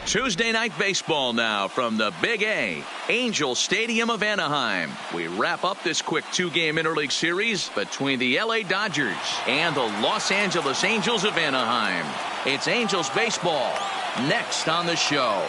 Tuesday night baseball now from the Big A, Angel Stadium of Anaheim. We wrap up this quick two-game interleague series between the LA Dodgers and the Los Angeles Angels of Anaheim. It's Angels baseball next on the show.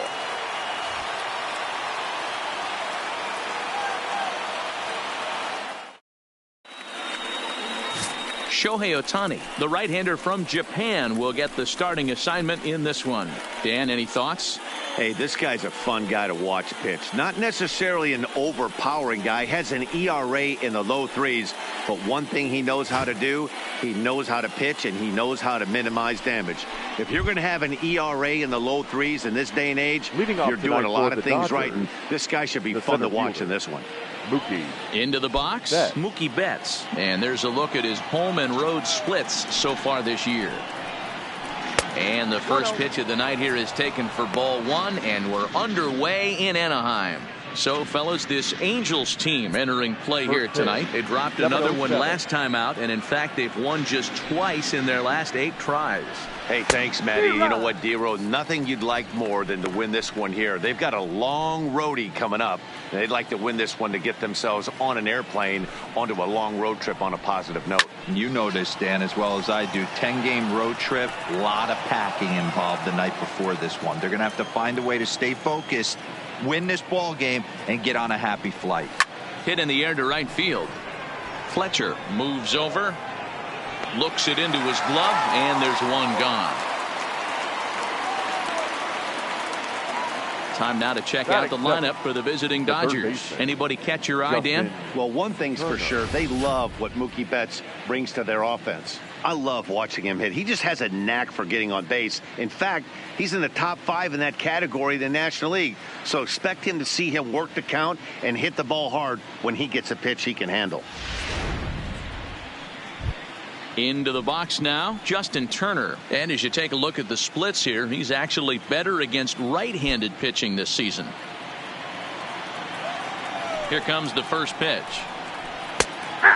Shohei Ohtani, the right-hander from Japan, will get the starting assignment in this one. Dan, any thoughts? Hey, this guy's a fun guy to watch pitch. Not necessarily an overpowering guy. Has an ERA in the low threes. But one thing he knows how to do, he knows how to pitch and he knows how to minimize damage. If you're going to have an ERA in the low threes in this day and age, you're doing a lot of things right. And this guy should be fun to watch in this one. Mookie. Into the box, Betts. Mookie Betts. And there's a look at his home and road splits so far this year. And the first pitch of the night here is taken for ball one, and we're underway in Anaheim. So, fellas, this Angels team entering play here tonight. They dropped another one last time out, and in fact, they've won just twice in their last 8 tries. Hey, thanks, Matty. You know what, D-Row? Nothing you'd like more than to win this one here. They've got a long roadie coming up. They'd like to win this one to get themselves on an airplane onto a long road trip on a positive note. You know this, Dan, as well as I do. 10-game road trip, a lot of packing involved the night before this one. They're going to have to find a way to stay focused, win this ball game, and get on a happy flight. Hit in the air to right field. Fletcher moves over, looks it into his glove, and there's one gone. Time now to check out the lineup for the visiting Dodgers. Anybody catch your eye, Dan? Well, one thing's for sure. They love what Mookie Betts brings to their offense. I love watching him hit. He just has a knack for getting on base. In fact, he's in the top 5 in that category in the National League. So expect him to see him work the count and hit the ball hard when he gets a pitch he can handle. Into the box now, Justin Turner. And as you take a look at the splits here, he's actually better against right-handed pitching this season. Here comes the first pitch.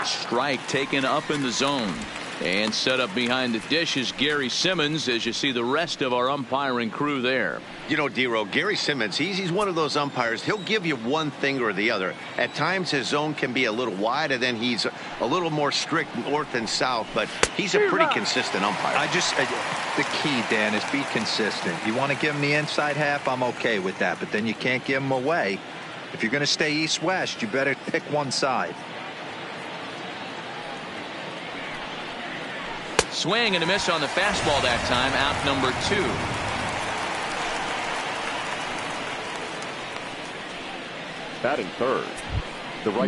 Strike taken up in the zone. And set up behind the dish is Gary Simmons, as you see the rest of our umpiring crew there. You know, D-Row, Gary Simmons, he's one of those umpires. He'll give you one thing or the other. At times his zone can be a little wide, and then he's a little more strict north and south, but he's a pretty consistent umpire. The key, Dan, is be consistent. You want to give him the inside half, I'm okay with that, but then you can't give him away. If you're going to stay east-west, you better pick one side. Swing and a miss on the fastball that time. Out number 2. Batting third.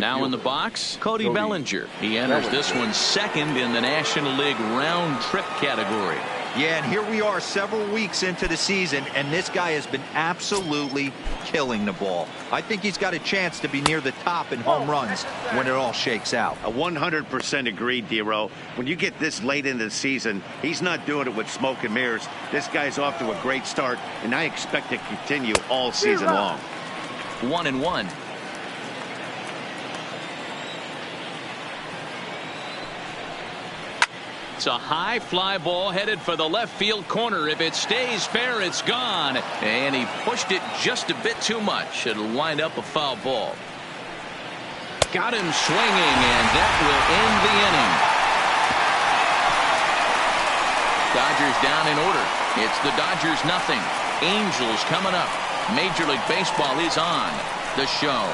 Now in the box, Cody Bellinger. He enters this one second in the National League round trip category. Yeah, and here we are several weeks into the season, and this guy has been absolutely killing the ball. I think he's got a chance to be near the top in home runs when it all shakes out. A 100% agreed, D-Row. When you get this late into the season, he's not doing it with smoke and mirrors. This guy's off to a great start, and I expect to continue all season long. 1-1. It's a high fly ball headed for the left field corner. If it stays fair, it's gone. And he pushed it just a bit too much. It'll wind up a foul ball. Got him swinging, and that will end the inning. Dodgers down in order. It's the Dodgers nothing. Angels coming up. Major League Baseball is on the show.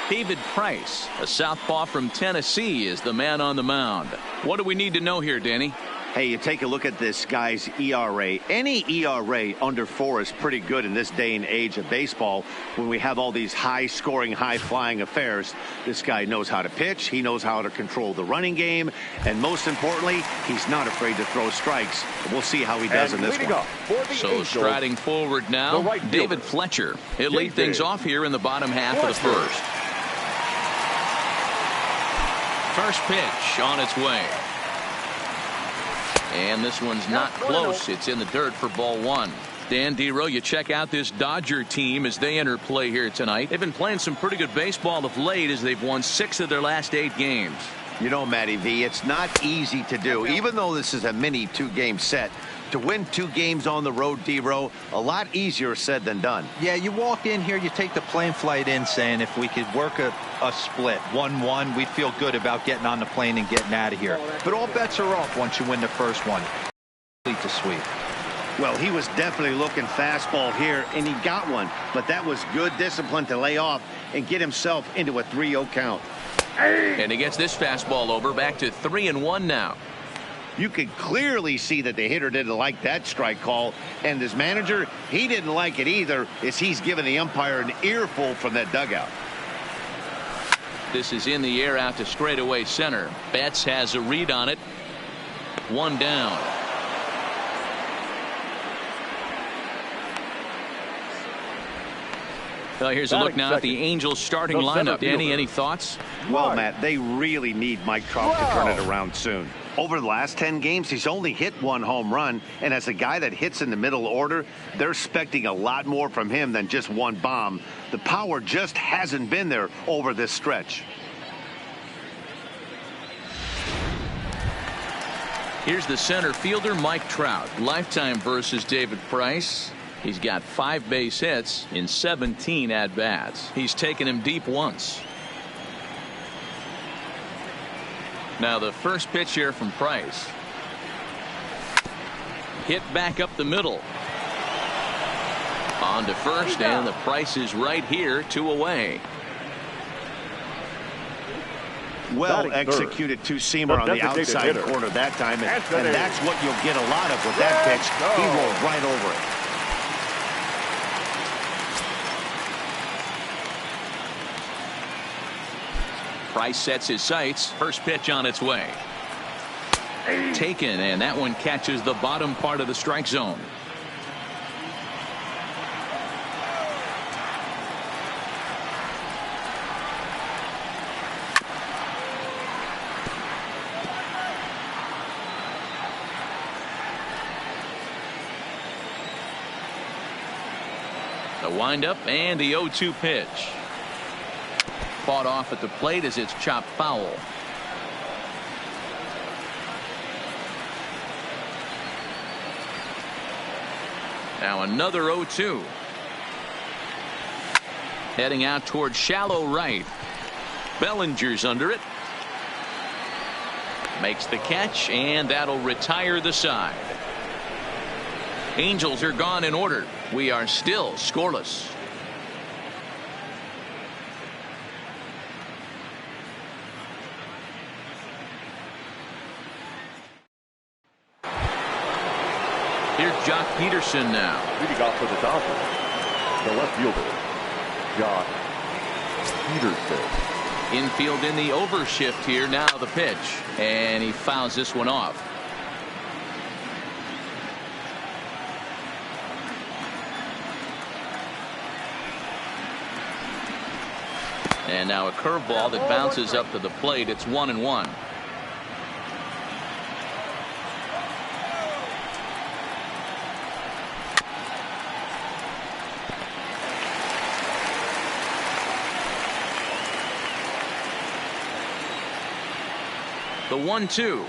David Price, a southpaw from Tennessee, is the man on the mound. What do we need to know here, Danny? Hey, you take a look at this guy's ERA. Any ERA under 4 is pretty good in this day and age of baseball when we have all these high-scoring, high-flying affairs. This guy knows how to pitch. He knows how to control the running game. And most importantly, he's not afraid to throw strikes. We'll see how he does in this one. So striding forward now, David Fletcher. He'll lead things off here in the bottom half of the first. First pitch on its way. And this one's not close. It's in the dirt for ball 1. Dan D-Row, you check out this Dodger team as they enter play here tonight. They've been playing some pretty good baseball of late as they've won 6 of their last 8 games. You know, Matty V, it's not easy to do. Even though this is a mini 2-game set, to win 2 games on the road, D-Row, a lot easier said than done. Yeah, you walk in here, you take the plane flight in saying if we could work a split 1-1, we'd feel good about getting on the plane and getting out of here. But all bets are off once you win the first one. Complete the sweep. Well, he was definitely looking fastball here, and he got one. But that was good discipline to lay off and get himself into a 3-0 count. And he gets this fastball over, back to 3-1 now. You could clearly see that the hitter didn't like that strike call, and his manager, he didn't like it either, as he's giving the umpire an earful from that dugout. This is in the air out to straightaway center. Betts has a read on it. 1 down. Well, here's a look now at the Angels starting lineup. Danny, any thoughts? Well, Matt, they really need Mike Trout to turn it around soon. Over the last 10 games, he's only hit 1 home run, and as a guy that hits in the middle order, they're expecting a lot more from him than just 1 bomb. The power just hasn't been there over this stretch. Here's the center fielder, Mike Trout. Lifetime versus David Price. He's got 5 base hits in 17 at-bats. He's taken him deep once. Now the first pitch here from Price. Hit back up the middle. On to first, and the Price is right here, 2 away. Well executed 2-seamer on the outside corner that time, and that's what you'll get a lot of with that pitch. He rolled right over it. Price sets his sights. First pitch on its way. Taken, and that one catches the bottom part of the strike zone. The windup and the 0-2 pitch. Fought off at the plate as it's chopped foul. Now another 0-2. Heading out toward shallow right. Bellinger's under it. Makes the catch, and that'll retire the side. Angels are gone in order. We are still scoreless. Here's Jock Peterson now. Leading off for the Dodgers, the left fielder, Jock Peterson. Infield in the overshift here. Now the pitch, and he fouls this one off. And now a curveball that bounces up to the plate. It's 1-1. The 1-2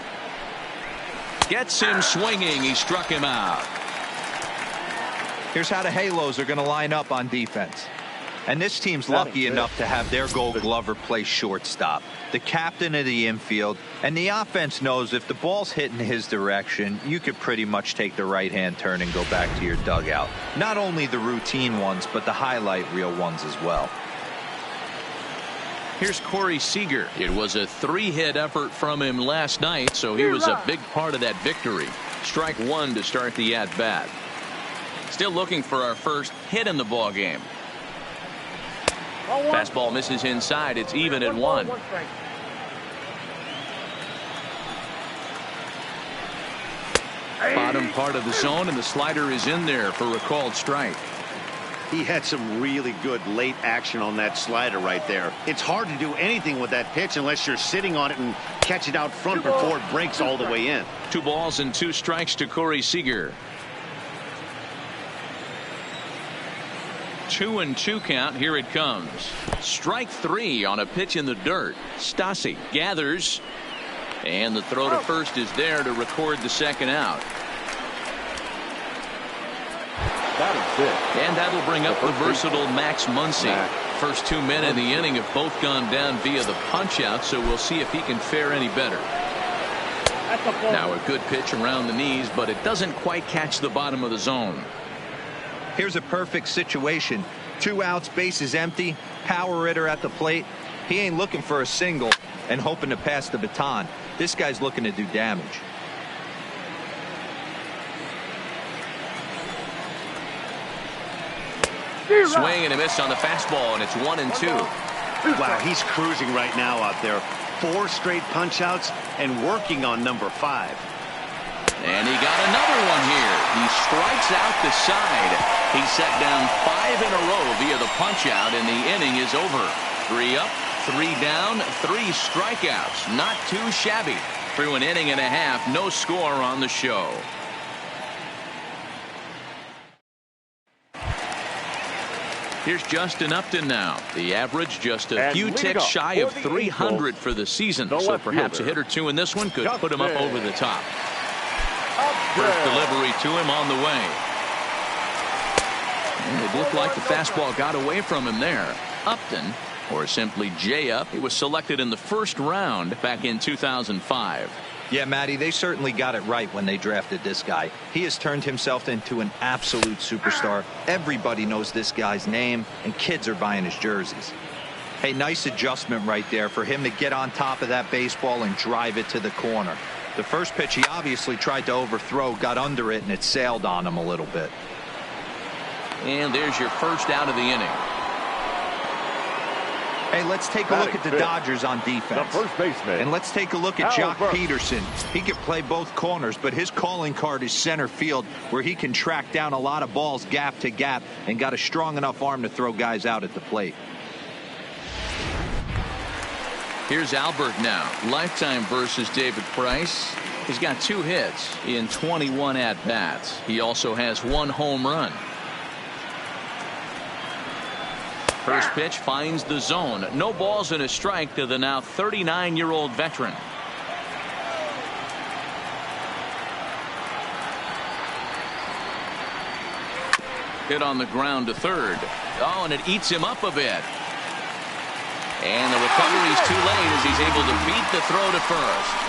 gets him swinging. He struck him out. Here's how the Halos are going to line up on defense. And this team's lucky enough to have their Gold Glover play shortstop, the captain of the infield, and the offense knows if the ball's hitting his direction, you could pretty much take the right-hand turn and go back to your dugout. Not only the routine ones, but the highlight reel ones as well. Here's Corey Seager. It was a 3-hit effort from him last night, so he was a big part of that victory. Strike 1 to start the at-bat. Still looking for our first hit in the ball game. Fastball misses inside. It's even at 1. Bottom part of the zone, and the slider is in there for a called strike. He had some really good late action on that slider right there. It's hard to do anything with that pitch unless you're sitting on it and catch it out front before it breaks all the way in. 2 balls and 2 strikes to Corey Seager. 2-2 count. Here it comes. Strike 3 on a pitch in the dirt. Stassi gathers, and the throw to first is there to record the second out. And that'll bring up the versatile Max Muncy. First 2 men in the inning have both gone down via the punch out, so we'll see if he can fare any better. Now a good pitch around the knees, but it doesn't quite catch the bottom of the zone. Here's a perfect situation. 2 outs, bases empty, power hitter at the plate. He ain't looking for a single and hoping to pass the baton. This guy's looking to do damage. Swing and a miss on the fastball, and it's 1-2. Wow, he's cruising right now out there. 4 straight punch outs and working on number 5. And he got another one here. He strikes out the side. He set down 5 in a row via the punch out, and the inning is over. 3 up, 3 down, 3 strikeouts. Not too shabby. Through an inning and a half, no score on the show. Here's Justin Upton now. The average just a few ticks shy of 300 for the season. So perhaps a hit or two in this one could put him up over the top. First delivery to him on the way. And it looked like the fastball got away from him there. Upton, or simply J-Up, he was selected in the first round back in 2005. Yeah, Matty, they certainly got it right when they drafted this guy. He has turned himself into an absolute superstar. Everybody knows this guy's name, and kids are buying his jerseys. Hey, nice adjustment right there for him to get on top of that baseball and drive it to the corner. The first pitch he obviously tried to overthrow, got under it, and it sailed on him a little bit. And there's your first out of the inning. Hey, let's take a look at the Dodgers on defense. The first baseman. And let's take a look at Jock Peterson. He can play both corners, but his calling card is center field, where he can track down a lot of balls gap to gap and got a strong enough arm to throw guys out at the plate. Here's Albert now. Lifetime versus David Price. He's got 2 hits in 21 at-bats. He also has 1 home run. First pitch finds the zone. No balls and a strike to the now 39-year-old veteran. Hit on the ground to third. Oh, and it eats him up a bit. And the recovery's too late as he's able to beat the throw to first.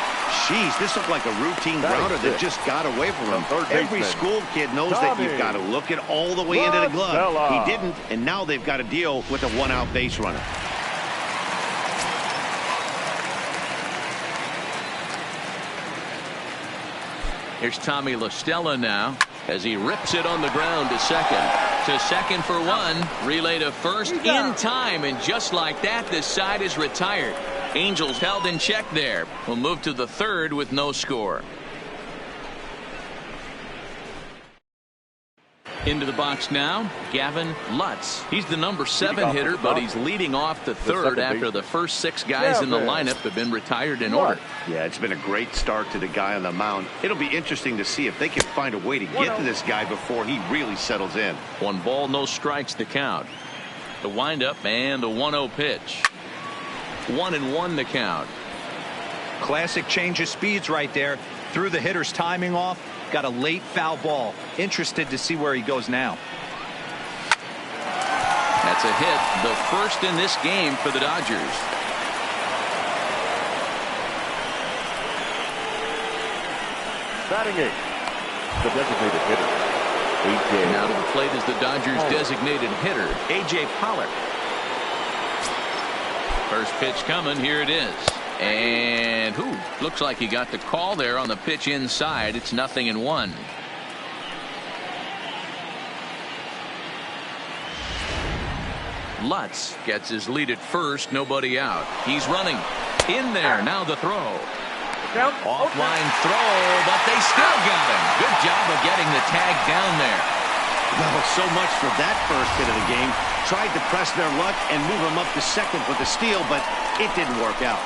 Jeez, this looked like a routine grounder that just got away from him. Every school kid knows that you've got to look it all the way into the glove. He didn't, and now they've got to deal with a 1-out base runner. Here's Tommy La Stella now as he rips it on the ground to second. To second for 1. Relay to first in time, and just like that, this side is retired. Angels held in check there. Will move to the third with no score. Into the box now, Gavin Lutz. He's the number 7 hitter, but he's leading off the third after the first 6 guys in the lineup have been retired in order. Yeah, it's been a great start to the guy on the mound. It'll be interesting to see if they can find a way to get to this guy before he really settles in. 1 ball, no strikes the count. The windup and the 1-0 pitch. 1-1 the count. Classic change of speeds right there. Threw the hitter's timing off. Got a late foul ball. Interested to see where he goes now. That's a hit. The first in this game for the Dodgers. Batting 8. The designated hitter. A.J. Now to the plate is the Dodgers designated hitter, A.J. Pollock. First pitch coming. Here it is. And looks like he got the call there on the pitch inside. It's 0-1. Lutz gets his lead at first. Nobody out. He's running in there. Now the throw. Offline throw, but they still got him. Good job of getting the tag down there. Well, so much for that first hit of the game. Tried to press their luck and move him up to second with the steal, but it didn't work out.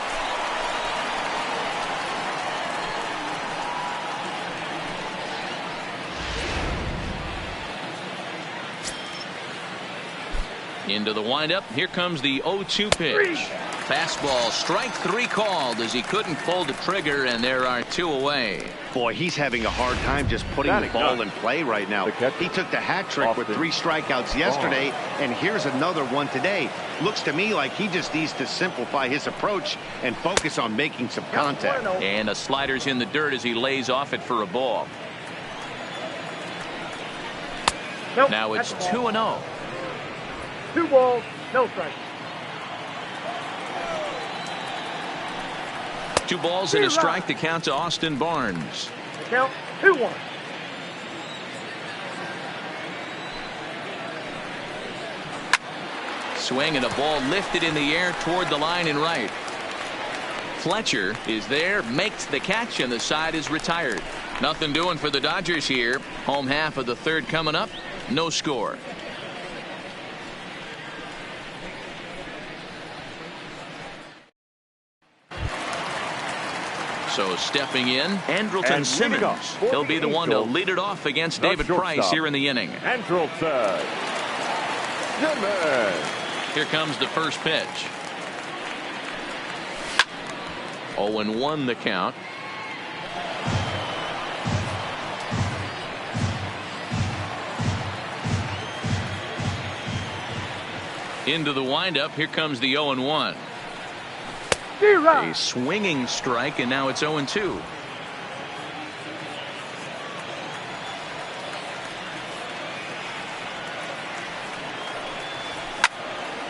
Into the windup. Here comes the 0-2 pitch. Fastball, strike 3 called as he couldn't pull the trigger, and there are 2 away. Boy, he's having a hard time just putting the ball in play right now. He took the hat trick with 3 strikeouts yesterday, and here's another one today. Looks to me like he just needs to simplify his approach and focus on making some contact. And a slider's in the dirt as he lays off it for a ball. Now it's 2-0. 2 balls, no strikes. 2 balls and a strike to count to Austin Barnes. The count 2-1. Swing and a ball lifted in the air toward the line and right. Fletcher is there, makes the catch, and the side is retired. Nothing doing for the Dodgers here. Home half of the 3rd coming up. No score. So stepping in, Andrelton Simmons. He'll be the one to lead it off against David Price here in the inning. Andrelton Simmons. Here comes the first pitch. 0-1 the count. Into the windup. Here comes the 0-1. A swinging strike, and now it's 0-2.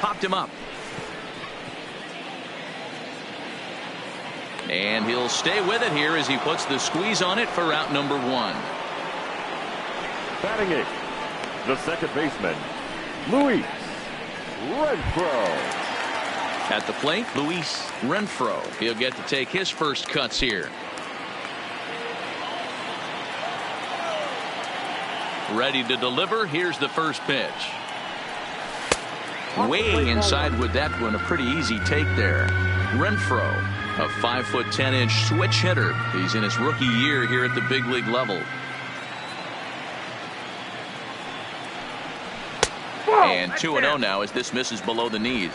Popped him up. And he'll stay with it here as he puts the squeeze on it for out number 1. Batting 8th, the second baseman, Luis Renfroe. At the plate, Luis Renfroe. He'll get to take his first cuts here. Ready to deliver. Here's the first pitch. Way inside with that one. A pretty easy take there. Renfroe, a 5'10" switch hitter. He's in his rookie year here at the big league level. And 2-0 now as this misses below the knees.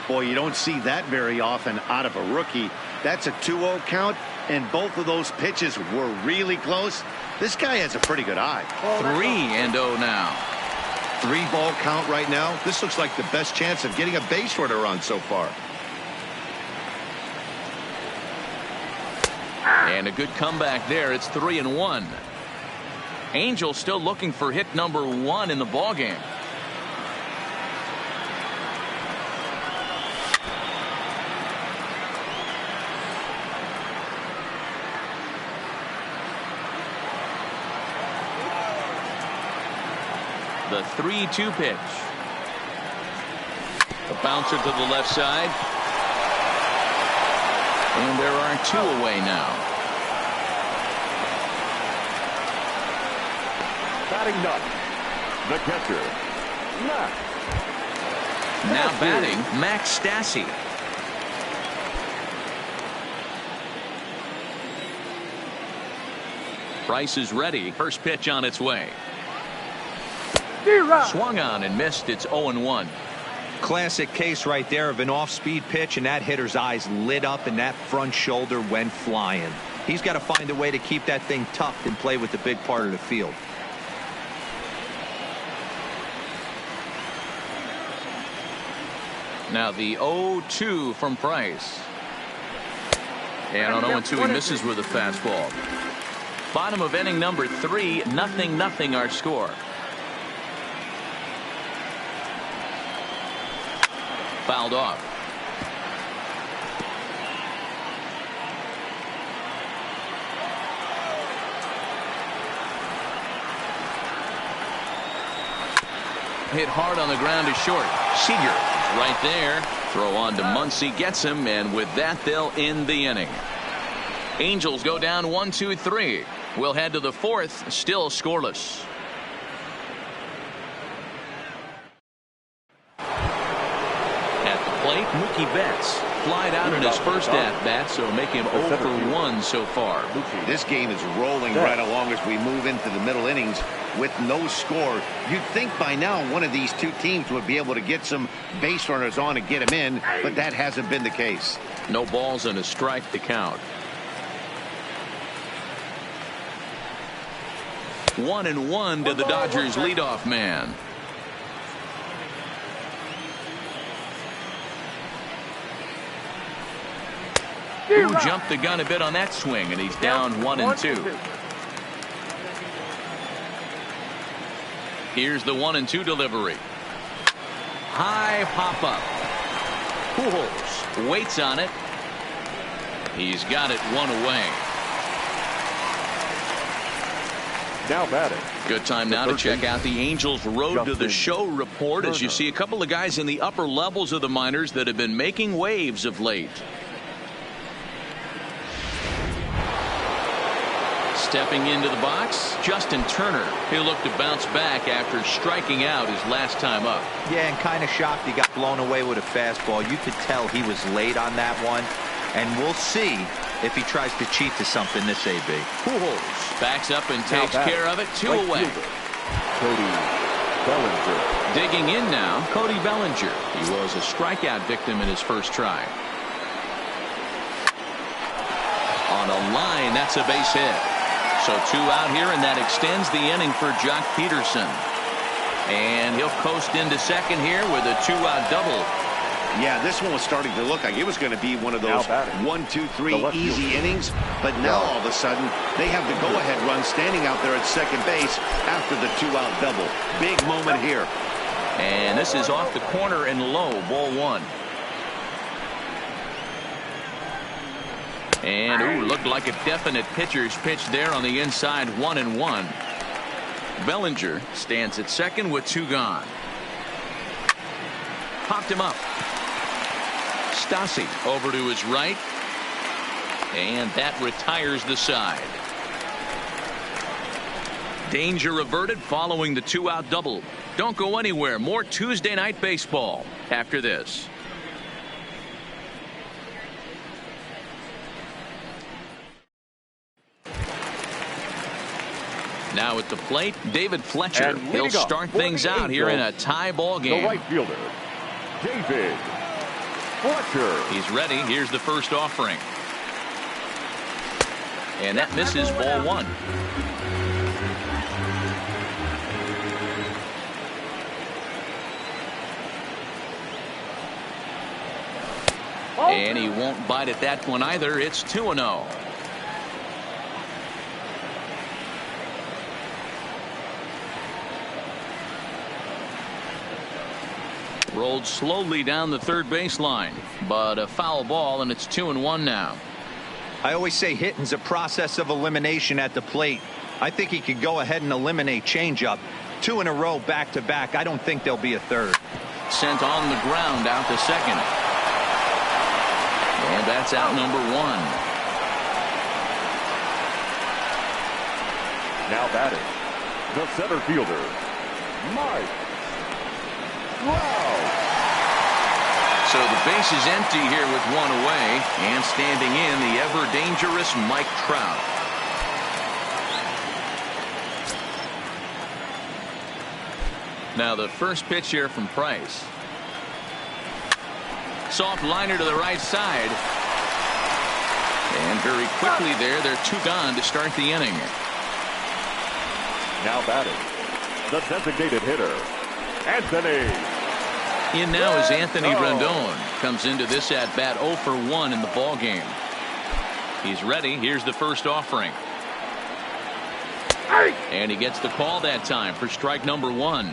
Boy, you don't see that very often out of a rookie. That's a 2-0 count, and both of those pitches were really close. This guy has a pretty good eye. 3-0 now. 3-ball count right now. This looks like the best chance of getting a base runner on so far. And a good comeback there. It's 3-1. Angels still looking for hit number 1 in the ballgame. The 3-2 pitch. A bouncer to the left side. And there are 2 away now. Batting 9th, the catcher, Max. Now batting, Max Stassi. Price is ready. First pitch on its way. Swung on and missed. It's 0-1. Classic case right there of an off-speed pitch, and that hitter's eyes lit up and that front shoulder went flying. He's got to find a way to keep that thing tucked and play with the big part of the field. Now the 0-2 from Price. And on 0-2 he misses with a fastball. Bottom of inning number 3, 0-0 our score. Fouled off. Hit hard on the ground to short. Seager right there. Throw on to Muncy, gets him, and with that they'll end the inning. Angels go down 1-2-3. We'll head to the 4th, still scoreless. At the plate, Mookie Betts. flied out in his first at-bat, so make him 0 for 1 so far. This game is rolling right along as we move into the middle innings with no score. You'd think by now one of these two teams would be able to get some base runners on and get him in, but that hasn't been the case. No balls and a strike to count. 1-1 to the Dodgers leadoff man. Who jumped the gun a bit on that swing, and he's down 1-2. Here's the 1-2 delivery. High pop up. Pujols waits on it. He's got it one away. Now batting. Good time now to check out the Angels Road to the Show report as you see a couple of guys in the upper levels of the minors that have been making waves of late. Stepping into the box, Justin Turner. He'll look to bounce back after striking out his last time up. Yeah, and kind of shocked he got blown away with a fastball. You could tell he was late on that one. And we'll see if he tries to cheat to something this AB. Pujols backs up and takes care of it. 2 away. Cody Bellinger. Digging in now, Cody Bellinger. He was a strikeout victim in his first try. On a line, that's a base hit. So 2 out here, and that extends the inning for Jock Peterson. And he'll coast into second here with a 2-out double. Yeah, this one was starting to look like it was going to be one of those 1, 2, 3 easy innings. But now all of a sudden, they have the go-ahead run standing out there at second base after the 2-out double. Big moment here. And this is off the corner and low, ball 1. And looked like a definite pitcher's pitch there on the inside. 1-1. Bellinger stands at second with 2 gone. Popped him up. Stassi over to his right, and that retires the side. Danger averted following the 2-out double. Don't go anywhere. More Tuesday Night Baseball after this. Now at the plate, David Fletcher. He'll start things out here in a tie ball game. The right fielder, David Fletcher. He's ready. Here's the first offering. And that misses, ball 1. And he won't bite at that one either. It's 2-0. Rolled slowly down the third baseline, but a foul ball, and it's 2-1 now. I always say hitting's a process of elimination at the plate. I think he could go ahead and eliminate changeup. 2 in a row back to back. I don't think there'll be a third. Sent on the ground out to second. And that's out number 1. Now batting, the center fielder, Mike. Wow. So the base is empty here with 1 away, and standing in the ever dangerous Mike Trout. Now the first pitch here from Price. Soft liner to the right side. And very quickly they're 2 gone to start the inning. Now batting, the designated hitter, Anthony. In now is Anthony Rendon. Comes into this at bat 0 for 1 in the ball game. He's ready. Here's the first offering. And he gets the call that time for strike number 1.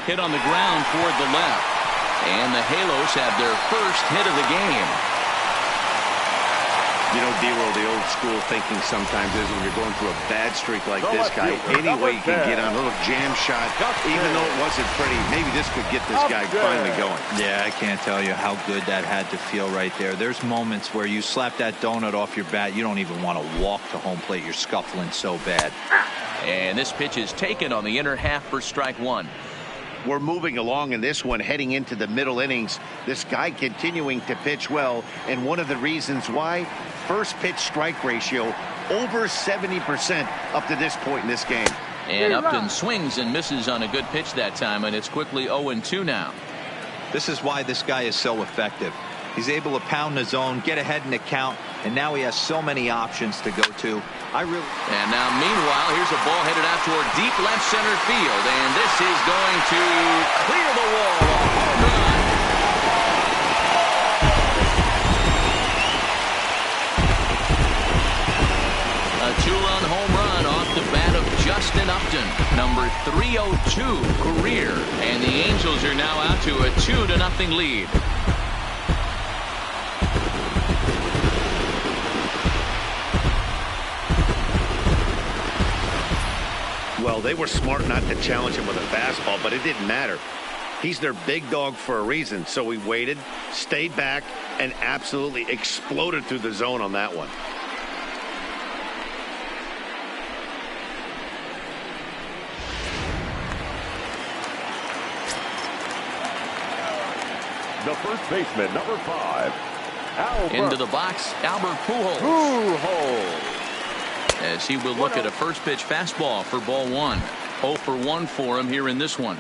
Hit on the ground toward the left. And the Halos have their first hit of the game. You know, D-Roll, the old school thinking sometimes is when you're going through a bad streak like this guy, any way you can get on a little jam shot, even though it wasn't pretty, maybe this could get this guy finally going. Yeah, I can't tell you how good that had to feel right there. There's moments where you slap that donut off your bat, you don't even want to walk to home plate. You're scuffling so bad. And this pitch is taken on the inner half for strike one. We're moving along in this one, heading into the middle innings. This guy continuing to pitch well, and one of the reasons why, first pitch strike ratio over 70% up to this point in this game. And Upton swings and misses on a good pitch that time, and it's quickly 0-2 now. This is why this guy is so effective. He's able to pound the zone, get ahead in the count, and now he has so many options to go to. And now, meanwhile, here's a ball headed out toward deep left center field, and this is going to clear the wall. A home run. A two-run home run off the bat of Justin Upton, number 302 career, and the Angels are now out to a 2-0 lead. Well, they were smart not to challenge him with a fastball, but it didn't matter. He's their big dog for a reason, so he waited, stayed back, and absolutely exploded through the zone on that one. The first baseman, number 5, Albert. Into the box, Albert Pujols. As he will look at a first pitch fastball for ball 1. 0 for 1 for him here in this one.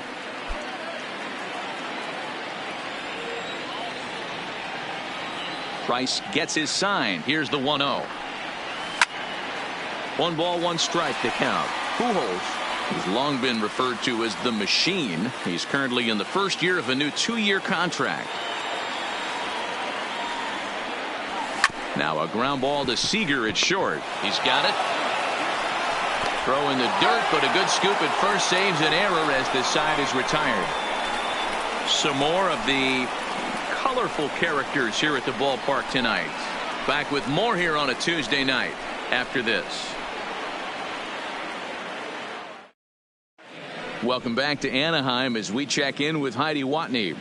Price gets his sign. Here's the 1-0. 1 ball, 1 strike to count. Pujols, who's long been referred to as the machine. He's currently in the first year of a new 2-year contract. Now a ground ball to Seager at short. He's got it. Throw in the dirt, but a good scoop at first saves an error as the side is retired. Some more of the colorful characters here at the ballpark tonight. Back with more here on a Tuesday night after this. Welcome back to Anaheim as we check in with Heidi Watney.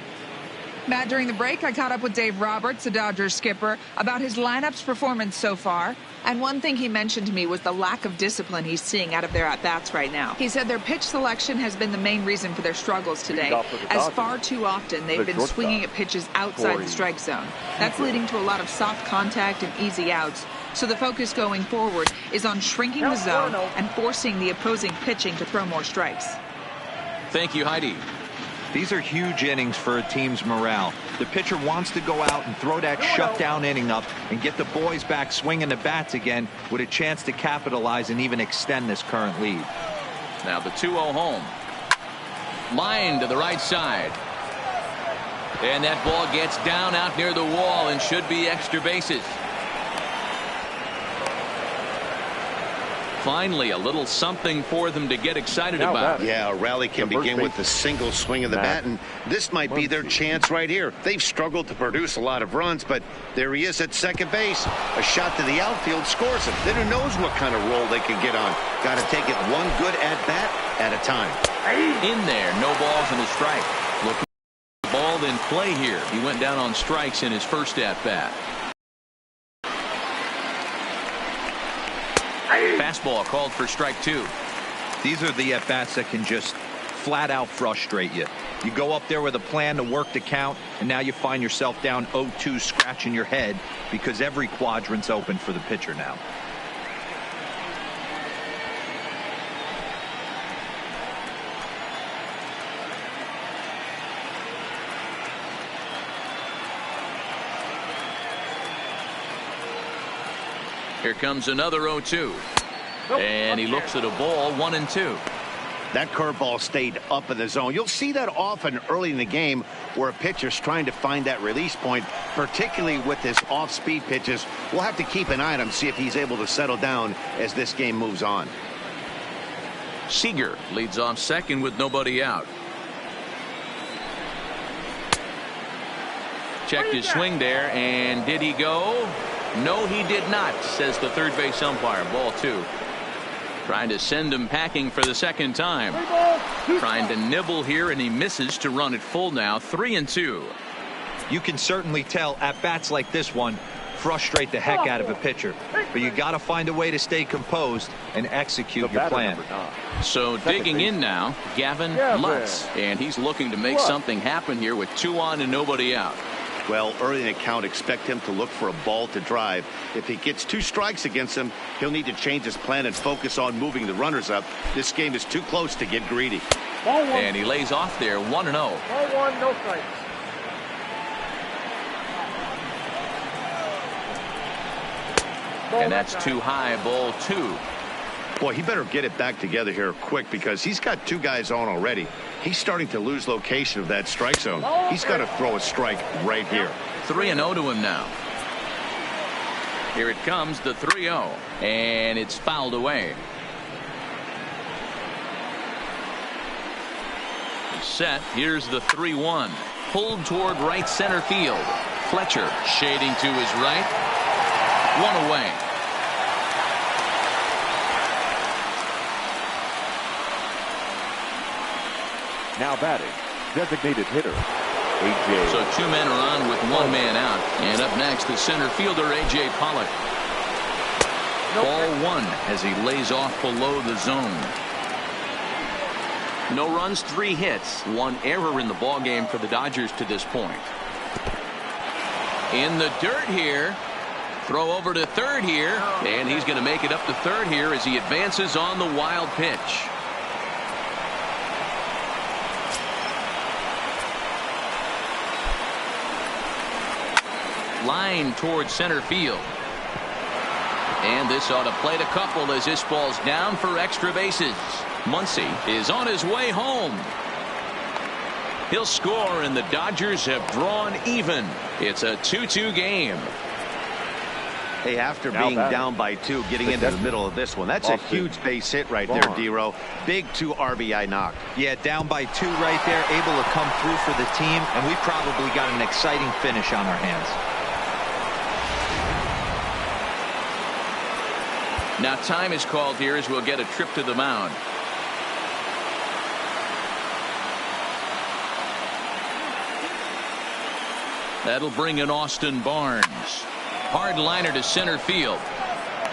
Matt, during the break, I caught up with Dave Roberts, the Dodgers skipper, about his lineup's performance so far. And one thing he mentioned to me was the lack of discipline he's seeing out of their at-bats right now. He said their pitch selection has been the main reason for their struggles today, as far too often they've been swinging at pitches outside the strike zone. That's leading to a lot of soft contact and easy outs. So the focus going forward is on shrinking the zone and forcing the opposing pitching to throw more strikes. Thank you, Heidi. These are huge innings for a team's morale. The pitcher wants to go out and throw that shutdown inning up and get the boys back swinging the bats again with a chance to capitalize and even extend this current lead. Now the 2-0 home. Line to the right side. And that ball gets down out near the wall and should be extra bases. Finally, a little something for them to get excited about. Yeah, a rally can begin with a single swing of the bat, and this might be their chance right here. They've struggled to produce a lot of runs, but there he is at second base. A shot to the outfield scores him. Then who knows what kind of roll they can get on. Got to take it one good at-bat at a time. In there, no balls and a strike. Looking at the ball in play here. He went down on strikes in his first at-bat. Fastball called for strike 2. These are the at-bats that can just flat out frustrate you. You go up there with a plan to work the count, and now you find yourself down 0-2 scratching your head because every quadrant's open for the pitcher now. Here comes another 0-2. And he looks at a ball, 1-2. That curveball stayed up in the zone. You'll see that often early in the game where a pitcher's trying to find that release point, particularly with his off-speed pitches. We'll have to keep an eye on him, see if he's able to settle down as this game moves on. Seager leads off second with nobody out. Checked his swing there, and did he go? No, he did not, says the third base umpire. Ball 2. Trying to send him packing for the second time. Trying to nibble here, and he misses to run it full now. 3-2. You can certainly tell at bats like this one frustrate the heck out of a pitcher, but you got to find a way to stay composed and execute your plan. So digging in now, Gavin Lutz, and he's looking to make something happen here with 2 on and nobody out. Well, early in the count, expect him to look for a ball to drive. If he gets 2 strikes against him, he'll need to change his plan and focus on moving the runners up. This game is too close to get greedy. And he lays off there, 1-0. Ball 1, no strikes. And that's too high. Ball 2. Boy, he better get it back together here quick because he's got 2 guys on already. He's starting to lose location of that strike zone. He's got to throw a strike right here. 3-0 to him now. Here it comes, the 3-0, and it's fouled away. Set. Here's the 3-1. Pulled toward right center field. Fletcher shading to his right. 1 away. Now batting, designated hitter, A.J. So 2 men are on with 1 man out. And up next, the center fielder, A.J. Pollock. Ball 1 as he lays off below the zone. No runs, 3 hits. 1 error in the ballgame for the Dodgers to this point. In the dirt here. Throw over to third here. And he's going to make it up to third here as he advances on the wild pitch. Line towards center field. And this ought to plate a couple as this ball's down for extra bases. Muncy is on his way home. He'll score, and the Dodgers have drawn even. It's a 2-2 game. Hey, after being down by 2, getting into the middle of this one, that's a huge base hit right there, D-Row. Big 2 RBI knock. Yeah, down by 2 right there, able to come through for the team, and we probably got an exciting finish on our hands. Now time is called here as we'll get a trip to the mound. That'll bring in Austin Barnes. Hard liner to center field.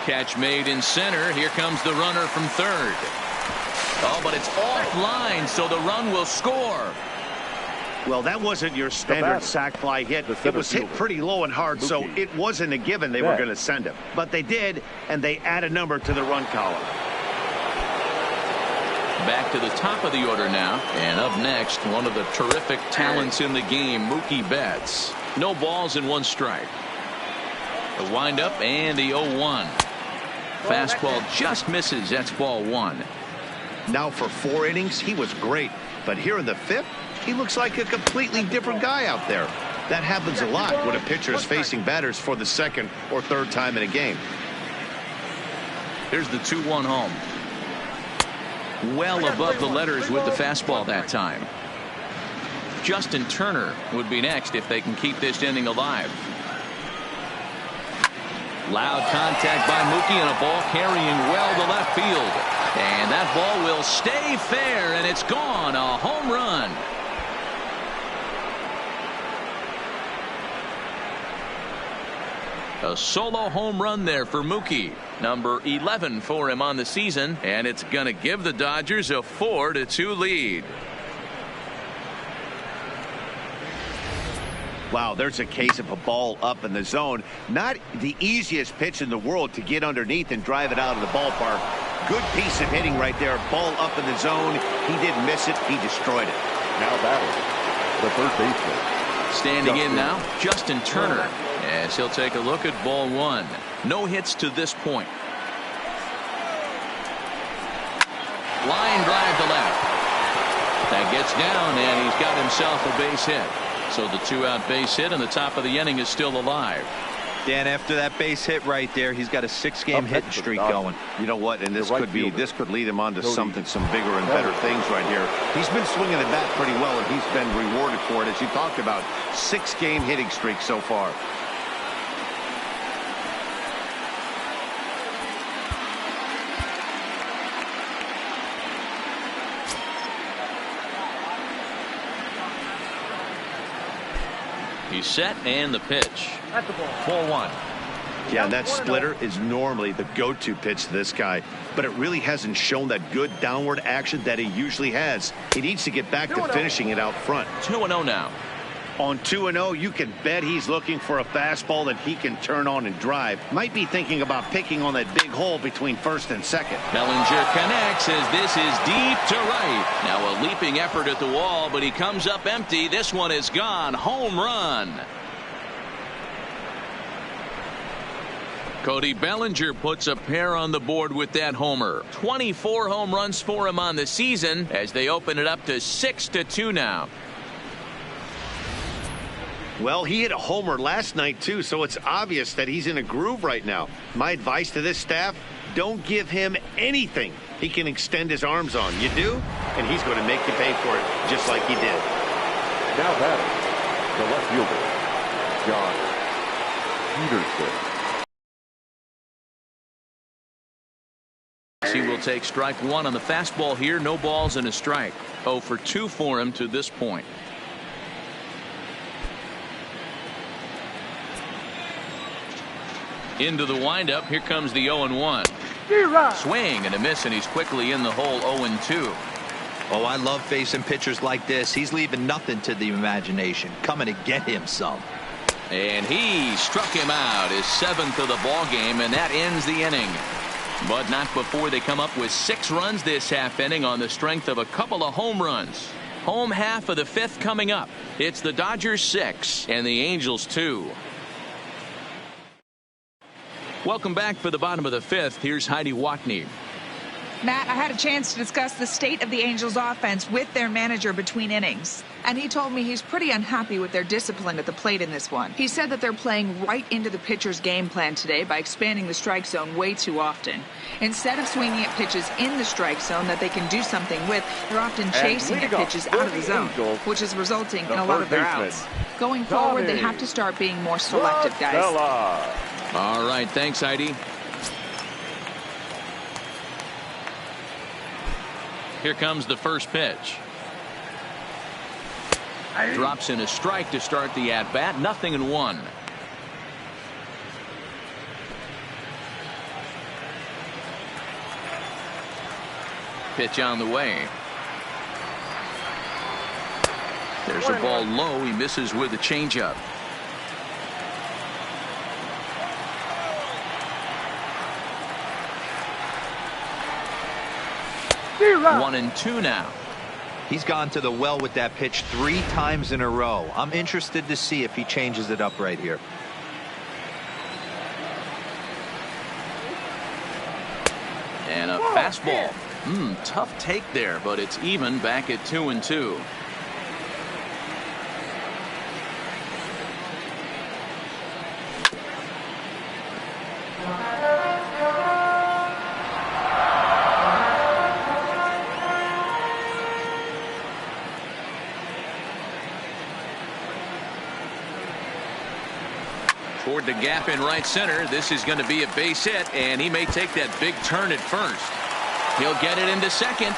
Catch made in center. Here comes the runner from third. Oh, but it's offline, so the run will score. Well, that wasn't your standard sac fly hit. It was hit pretty low and hard, so it wasn't a given they were going to send him. But they did, and they add a number to the run column. Back to the top of the order now. And up next, one of the terrific talents in the game, Mookie Betts. No balls and 1 strike. The windup and the 0-1. Fastball just misses. That's ball 1. Now for 4 innings, he was great. But here in the 5th, he looks like a completely different guy out there. That happens a lot when a pitcher is facing batters for the 2nd or 3rd time in a game. Here's the 2-1 home. Well above the letters with the fastball that time. Justin Turner would be next if they can keep this inning alive. Loud contact by Mookie and a ball carrying well to left field. And that ball will stay fair, and it's gone. A home run. A solo home run there for Mookie. Number 11 for him on the season, and it's going to give the Dodgers a 4-2 lead. Wow, there's a case of a ball up in the zone. Not the easiest pitch in the world to get underneath and drive it out of the ballpark. Good piece of hitting right there. Ball up in the zone. He didn't miss it. He destroyed it. Now batting, the third baseman. Standing in now, Justin Turner. As he'll take a look at ball 1. No hits to this point. Line drive to left. That gets down, and he's got himself a base hit. So the 2-out base hit, and the top of the inning is still alive. Dan, after that base hit right there, he's got a 6-game hitting streak going. You know what? And this could lead him on to some bigger and better things right here. He's been swinging the bat pretty well, and he's been rewarded for it, as you talked about. 6-game hitting streak so far. He's set and the pitch. That's the ball. 4-1. Yeah, that splitter is normally the go-to pitch to this guy, but it really hasn't shown that good downward action that he usually has. He needs to get back to finishing it out front. 2-0 now. On 2-0, you can bet he's looking for a fastball that he can turn on and drive. Might be thinking about picking on that big hole between first and second. Bellinger connects as this is deep to right. Now a leaping effort at the wall, but he comes up empty. This one is gone. Home run. Cody Bellinger puts a pair on the board with that homer. 24 home runs for him on the season as they open it up to 6-2 now. Well, he hit a homer last night, too, so it's obvious that he's in a groove right now. My advice to this staff, don't give him anything he can extend his arms on. You do, and he's going to make you pay for it just like he did. Now batting, the left fielder, John Peterson. He will take strike one on the fastball here. No balls and a strike. 0 for 2 for him to this point. Into the windup. Here comes the 0-1. Swing and a miss, and he's quickly in the hole. 0-2. Oh, I love facing pitchers like this. He's leaving nothing to the imagination. Coming to get him some. And he struck him out, his 7th of the ball game, and that ends the inning. But not before they come up with 6 runs this half inning on the strength of a couple of home runs. Home half of the 5th coming up. It's the Dodgers 6 and the Angels 2. Welcome back for the bottom of the 5th. Here's Heidi Watney. Matt, I had a chance to discuss the state of the Angels offense with their manager between innings, and he told me he's pretty unhappy with their discipline at the plate in this one. He said that they're playing right into the pitcher's game plan today by expanding the strike zone way too often. Instead of swinging at pitches in the strike zone that they can do something with, they're often chasing at pitches out of the zone, which is resulting in a lot of their outs. Going forward, they have to start being more selective, guys. All right, thanks, Heidi. Here comes the first pitch. Drops in a strike to start the at-bat. 0-1. Pitch on the way. There's a ball low. He misses with a changeup. Zero. 1-2 now. He's gone to the well with that pitch 3 times in a row. I'm interested to see if he changes it up right here. And a fastball. Tough take there, but it's even back at 2-2. Toward the gap in right center. This is going to be a base hit, and he may take that big turn at first. He'll get it into second,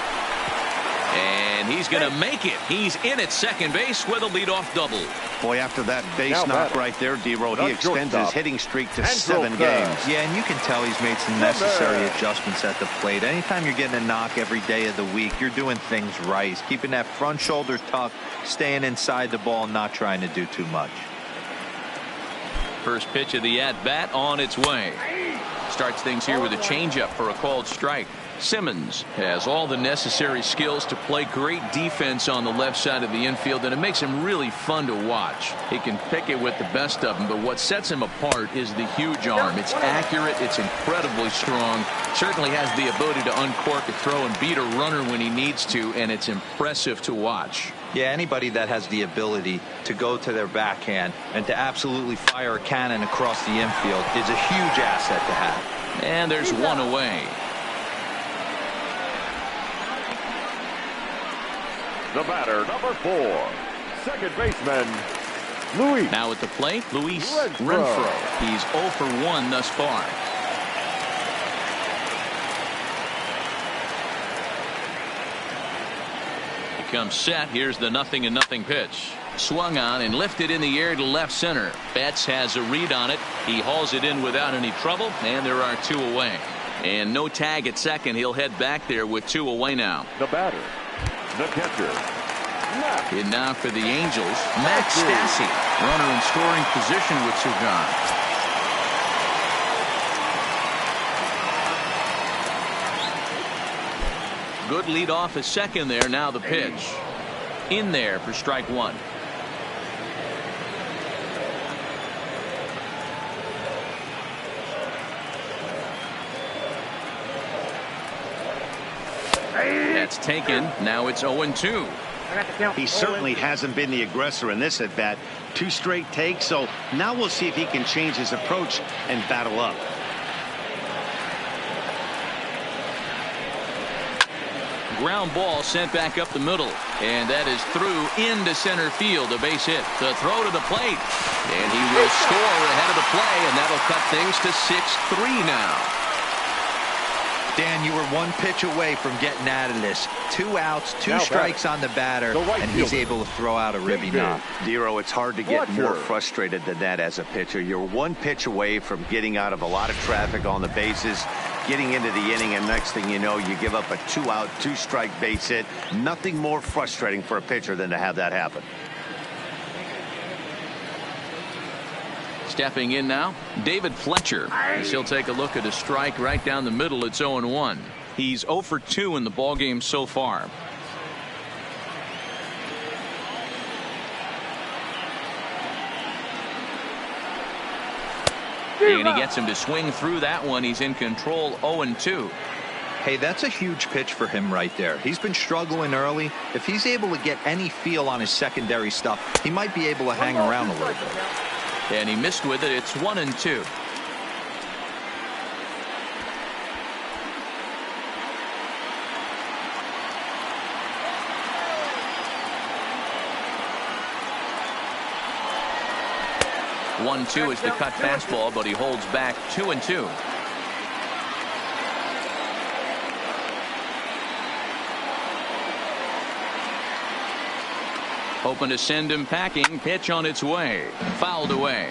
and he's going to make it. He's in at second base with a leadoff double. Boy, after that base knock right there, D-Row, he extends his hitting streak to 7 games. Yeah, and you can tell he's made some necessary adjustments at the plate. Anytime you're getting a knock every day of the week, you're doing things right. He's keeping that front shoulder tucked, staying inside the ball, not trying to do too much. First pitch of the at-bat on its way. Starts things here with a changeup for a called strike. Simmons has all the necessary skills to play great defense on the left side of the infield, and it makes him really fun to watch. He can pick it with the best of them, but what sets him apart is the huge arm. It's accurate, it's incredibly strong, certainly has the ability to uncork a throw and beat a runner when he needs to, and it's impressive to watch. Yeah, anybody that has the ability to go to their backhand and to absolutely fire a cannon across the infield is a huge asset to have. And there's one away. The batter, number 4, second baseman, Luis. Now at the plate, Luis Renfroe. He's 0 for 1 thus far. He comes set. Here's the 0-0 pitch. Swung on and lifted in the air to left center. Betts has a read on it. He hauls it in without any trouble, and there are 2 away. And no tag at second. He'll head back there with 2 away now. The batter, the catcher, Max. In now for the Angels, Max Stassi. Runner in scoring position with 2 gone. Good lead off at second there. Now the pitch. In there for strike 1. That's taken. Now it's 0-2. He certainly hasn't been the aggressor in this at bat. 2 straight takes, so now we'll see if he can change his approach and battle up. Ground ball sent back up the middle, and that is through into center field. A base hit. The throw to the plate, and he will score ahead of the play, and that'll cut things to 6-3 now. Dan, you were 1 pitch away from getting out of this. 2 outs, 2 now strikes on the batter, and he's able to throw out a ribby knock. Dero, it's hard to get more frustrated than that as a pitcher. You're 1 pitch away from getting out of a lot of traffic on the bases, getting into the inning, and next thing you know, you give up a 2-out, 2-strike base hit. Nothing more frustrating for a pitcher than to have that happen. Stepping in now, David Fletcher. As he'll take a look at a strike right down the middle. It's 0-1. He's 0 for 2 in the ballgame so far. And he gets him to swing through that one. He's in control. 0-2. Hey, that's a huge pitch for him right there. He's been struggling early. If he's able to get any feel on his secondary stuff, he might be able to hang around a little bit. And he missed with it. It's 1-2. One-two is the cut fastball, but he holds back 2-2. Hoping to send him packing. Pitch on its way. Fouled away.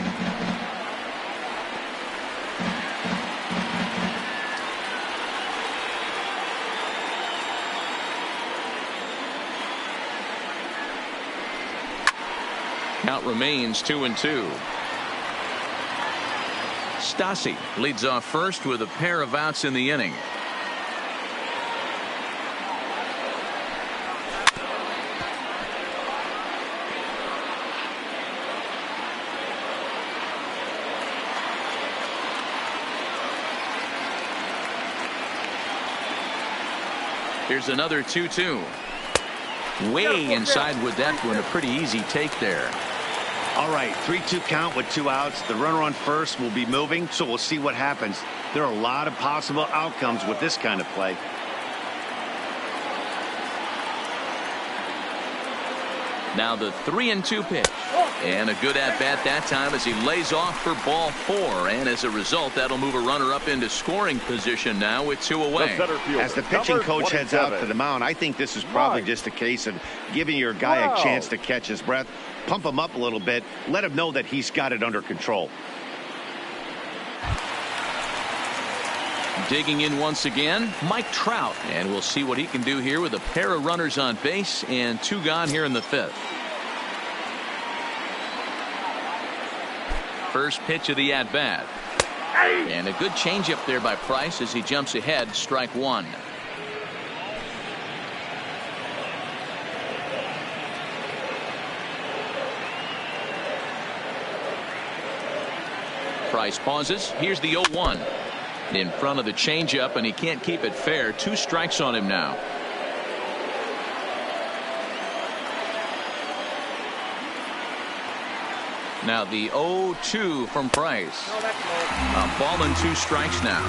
Count remains 2-2. Stassi leads off first with a pair of outs in the inning. Here's another 2-2. Way inside with that one. A pretty easy take there. All right, 3-2 count with 2 outs. The runner on first will be moving, so we'll see what happens. There are a lot of possible outcomes with this kind of play. Now the 3-2 pitch. And a good at-bat that time as he lays off for ball 4. And as a result, that'll move a runner up into scoring position now with 2 away. As the pitching coach heads out to the mound, I think this is probably just a case of giving your guy a chance to catch his breath, pump him up a little bit, let him know that he's got it under control. Digging in once again, Mike Trout. And we'll see what he can do here with a pair of runners on base and 2 gone here in the 5th. First pitch of the at-bat. And a good changeup there by Price as he jumps ahead. Strike 1. Price pauses. Here's the 0-1. In front of the changeup, and he can't keep it fair. 2 strikes on him now. Now the 0-2 from Price. A ball and 2 strikes now.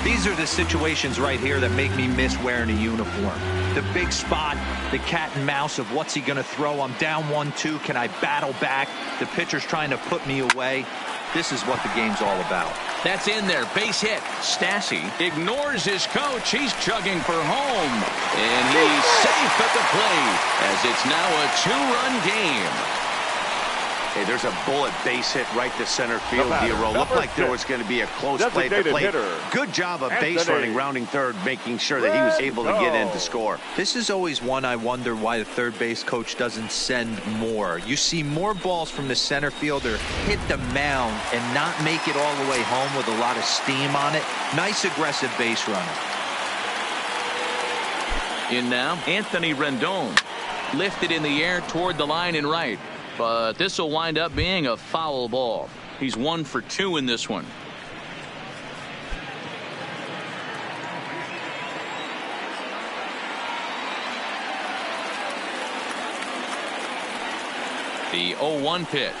These are the situations right here that make me miss wearing a uniform. The big spot, the cat and mouse of what's he going to throw. I'm down 1-2. Can I battle back? The pitcher's trying to put me away. This is what the game's all about. That's in there. Base hit. Stassi ignores his coach. He's chugging for home. And he's safe at the plate as it's now a 2-run game. Hey, there's a bullet base hit right to center field, Hero. Looked like there was going to be a close play at the plate. Hitter. Good job of base running, rounding third, making sure that he was able to get in to score. This is always one I wonder why the third base coach doesn't send more. You see more balls from the center fielder hit the mound and not make it all the way home with a lot of steam on it. Nice aggressive base running. In now, Anthony Rendon. Lifted in the air toward the line and right. But this will wind up being a foul ball. He's 1 for 2 in this one. The 0-1 pitch.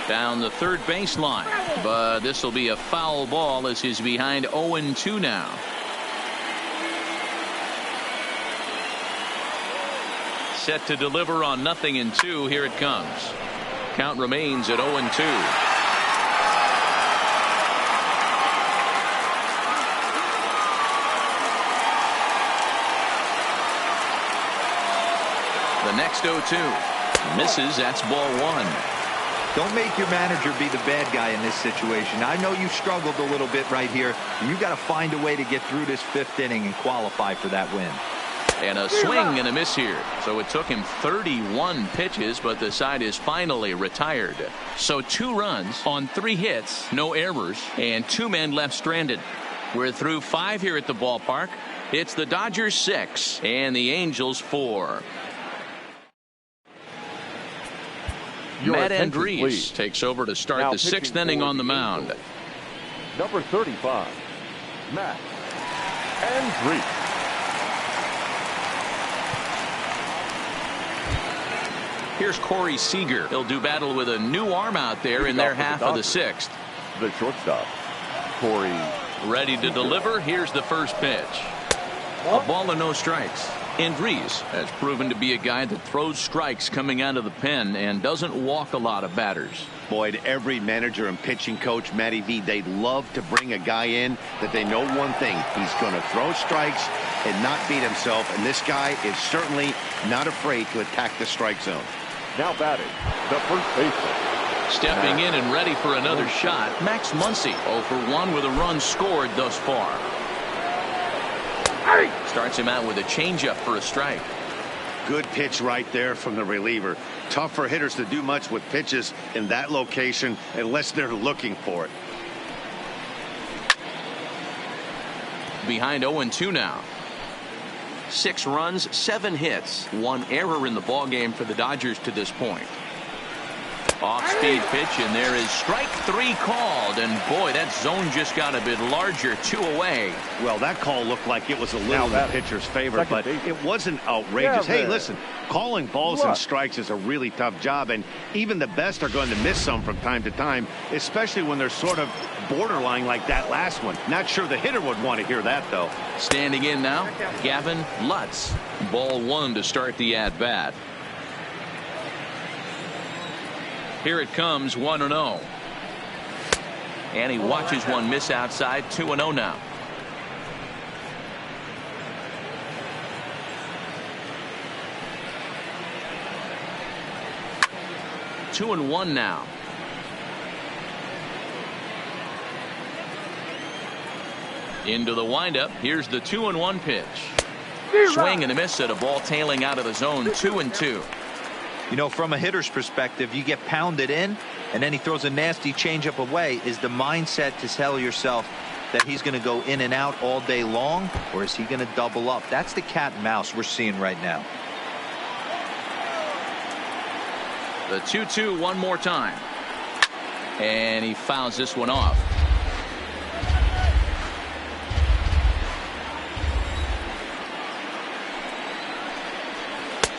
Down the third baseline. But this will be a foul ball as he's behind 0-2 now. Set to deliver on 0-2. Here it comes. Count remains at 0-2. The next 0-2 misses. That's ball 1. Don't make your manager be the bad guy in this situation. I know you struggled a little bit right here. You got to find a way to get through this 5th inning and qualify for that win. And a swing and a miss here. So it took him 31 pitches, but the side is finally retired. So 2 runs on 3 hits, no errors, and 2 men left stranded. We're through 5 here at the ballpark. It's the Dodgers 6 and the Angels 4. Matt Andrees takes over to start the 6th inning on the mound. Number 35, Matt Andrees. Here's Corey Seager. He'll do battle with a new arm out there in their half of the 6th. The shortstop, Corey. Ready to deliver. Here's the first pitch. A ball and no strikes. Andrees has proven to be a guy that throws strikes coming out of the pen and doesn't walk a lot of batters. Boyd, every manager and pitching coach, Matty V, they'd love to bring a guy in that they know one thing. He's going to throw strikes and not beat himself. And this guy is certainly not afraid to attack the strike zone. Now batting, the first baseman. Stepping in and ready for another shot, Max Muncy 0 for 1 with a run scored thus far. Starts him out with a changeup for a strike. Good pitch right there from the reliever. Tough for hitters to do much with pitches in that location unless they're looking for it. Behind 0-2 now. 6 runs, 7 hits, 1 error in the ballgame for the Dodgers to this point. Off-speed pitch, and there is strike 3 called. And boy, that zone just got a bit larger. 2 away. Well, that call looked like it was a little in the pitcher's favor, but it wasn't outrageous. Hey, listen, calling balls and strikes is a really tough job, and even the best are going to miss some from time to time, especially when they're sort of borderline like that last one. Not sure the hitter would want to hear that, though. Standing in now, Gavin Lutz. Ball 1 to start the at-bat. Here it comes, 1-0. And he watches one miss outside, 2-0 now. Two and 1 now. Into the windup. Here's the 2-1 pitch. Swing and a miss at a ball tailing out of the zone, 2-2. You know, from a hitter's perspective, you get pounded in and then he throws a nasty changeup away. Is the mindset to tell yourself that he's going to go in and out all day long, or is he going to double up? That's the cat and mouse we're seeing right now. The 2-2 one more time. And he fouls this one off.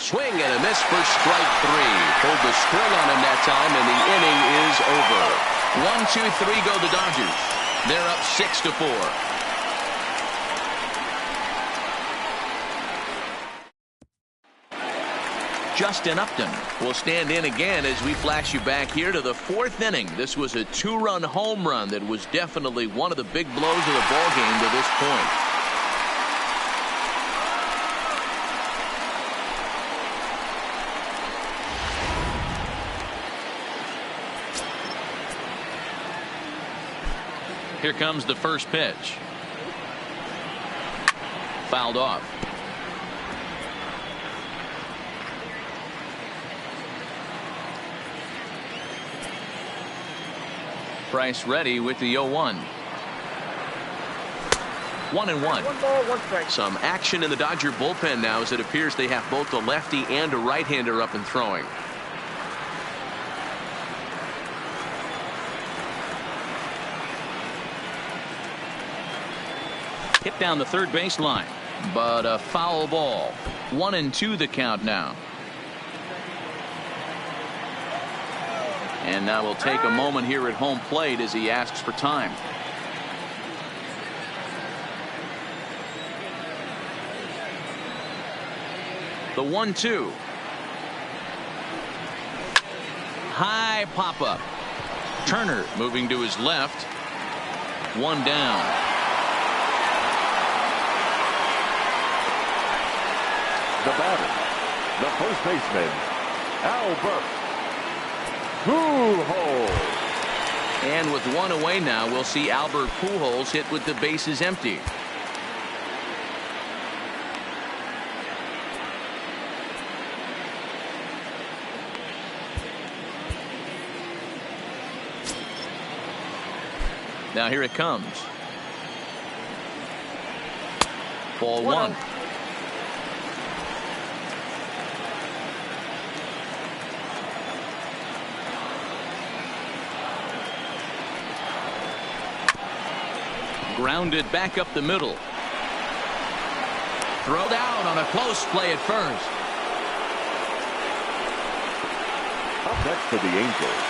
Swing and a miss for strike 3. Pulled the string on him that time, and the inning is over. 1-2-3 go the Dodgers. They're up 6-4. Justin Upton will stand in again as we flash you back here to the 4th inning. This was a 2-run home run that was definitely one of the big blows of the ball game to this point. Here comes the first pitch. Fouled off. Price ready with the 0-1. 1-1. 1 ball, 1 strike. Some action in the Dodger bullpen now as it appears they have both a lefty and a right-hander up and throwing. Hit down the third baseline, but a foul ball. 1-2 the count now. And now we'll take a moment here at home plate as he asks for time. The 1-2. High pop-up. Turner moving to his left. 1 down. The batter, the first baseman, Albert Pujols. And with 1 away now, we'll see Albert Pujols hit with the bases empty. Now here it comes. Ball 1. Grounded back up the middle. Throw down on a close play at first. Up next for the Angels.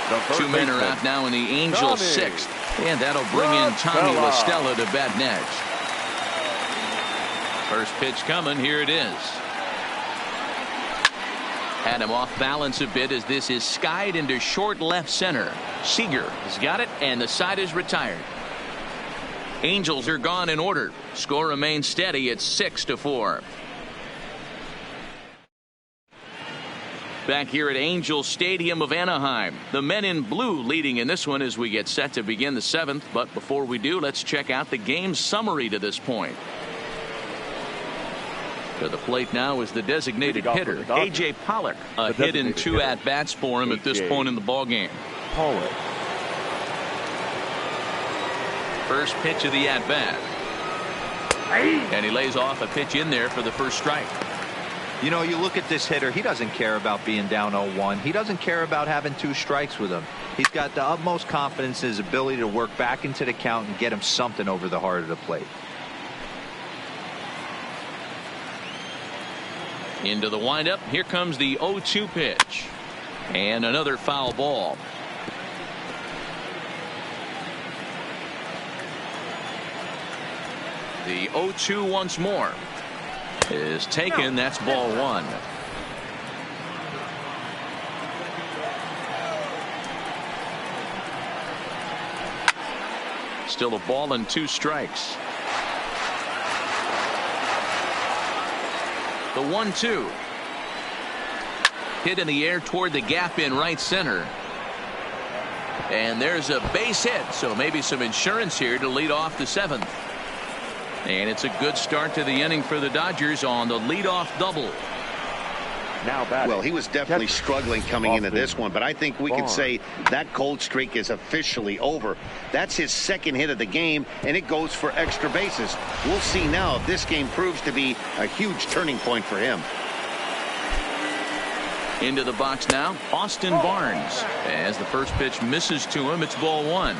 The first 2 men are baseman, out now in the Angels' Tommy 6th. And that'll bring in Tommy La Stella to batting edge. First pitch coming. Here it is. Had him off balance a bit as this is skied into short left center. Seager has got it, and the side is retired. Angels are gone in order. Score remains steady at 6-4. Back here at Angel Stadium of Anaheim, the men in blue leading in this one as we get set to begin the 7th. But before we do, let's check out the game summary to this point. To the plate now is the designated hitter, A.J. Pollock. A hit and 2 at-bats for him at this point in the ballgame. Pollock. First pitch of the at-bat. And he lays off a pitch in there for the first strike. You know, you look at this hitter, he doesn't care about being down 0-1. He doesn't care about having 2 strikes with him. He's got the utmost confidence in his ability to work back into the count and get him something over the heart of the plate. Into the windup. Here comes the 0-2 pitch. And another foul ball. The 0-2 once more is taken. That's ball 1. Still a ball and 2 strikes. The 1-2 hit in the air toward the gap in right center. And there's a base hit, so maybe some insurance here to lead off the 7th. And it's a good start to the inning for the Dodgers on the leadoff double. Now batting. Well, he was definitely struggling coming into this one, but I think we can say that cold streak is officially over. That's his 2nd hit of the game, and it goes for extra bases. We'll see now if this game proves to be a huge turning point for him. Into the box now, Austin Barnes. As the first pitch misses to him, it's ball 1.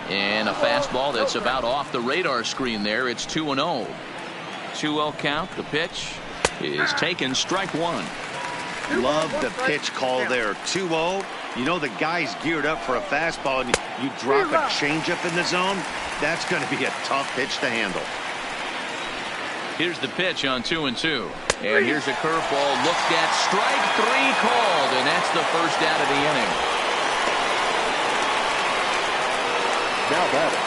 And a fastball that's about off the radar screen there. It's 2-0. 2-0 count. The pitch is taken. Strike one. Love the pitch call there. 2-0. You know the guy's geared up for a fastball, and you drop a changeup in the zone. That's going to be a tough pitch to handle. Here's the pitch on 2-2. And here's a curveball looked at. Strike three called, and that's the first out of the inning. Now batting,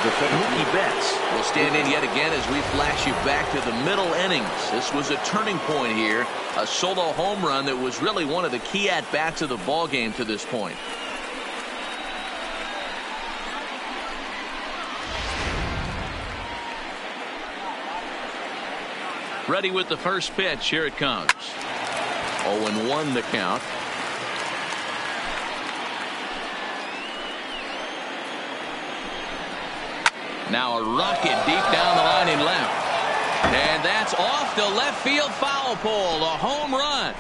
the Mookie Betts will stand in yet again as we flash you back to the middle innings. This was a turning point here. A solo home run that was really one of the key at-bats of the ball game to this point. Ready with the first pitch. Here it comes. 0-1 the count. Now a rocket deep down the line in left. And that's off the left field foul pole. A home run.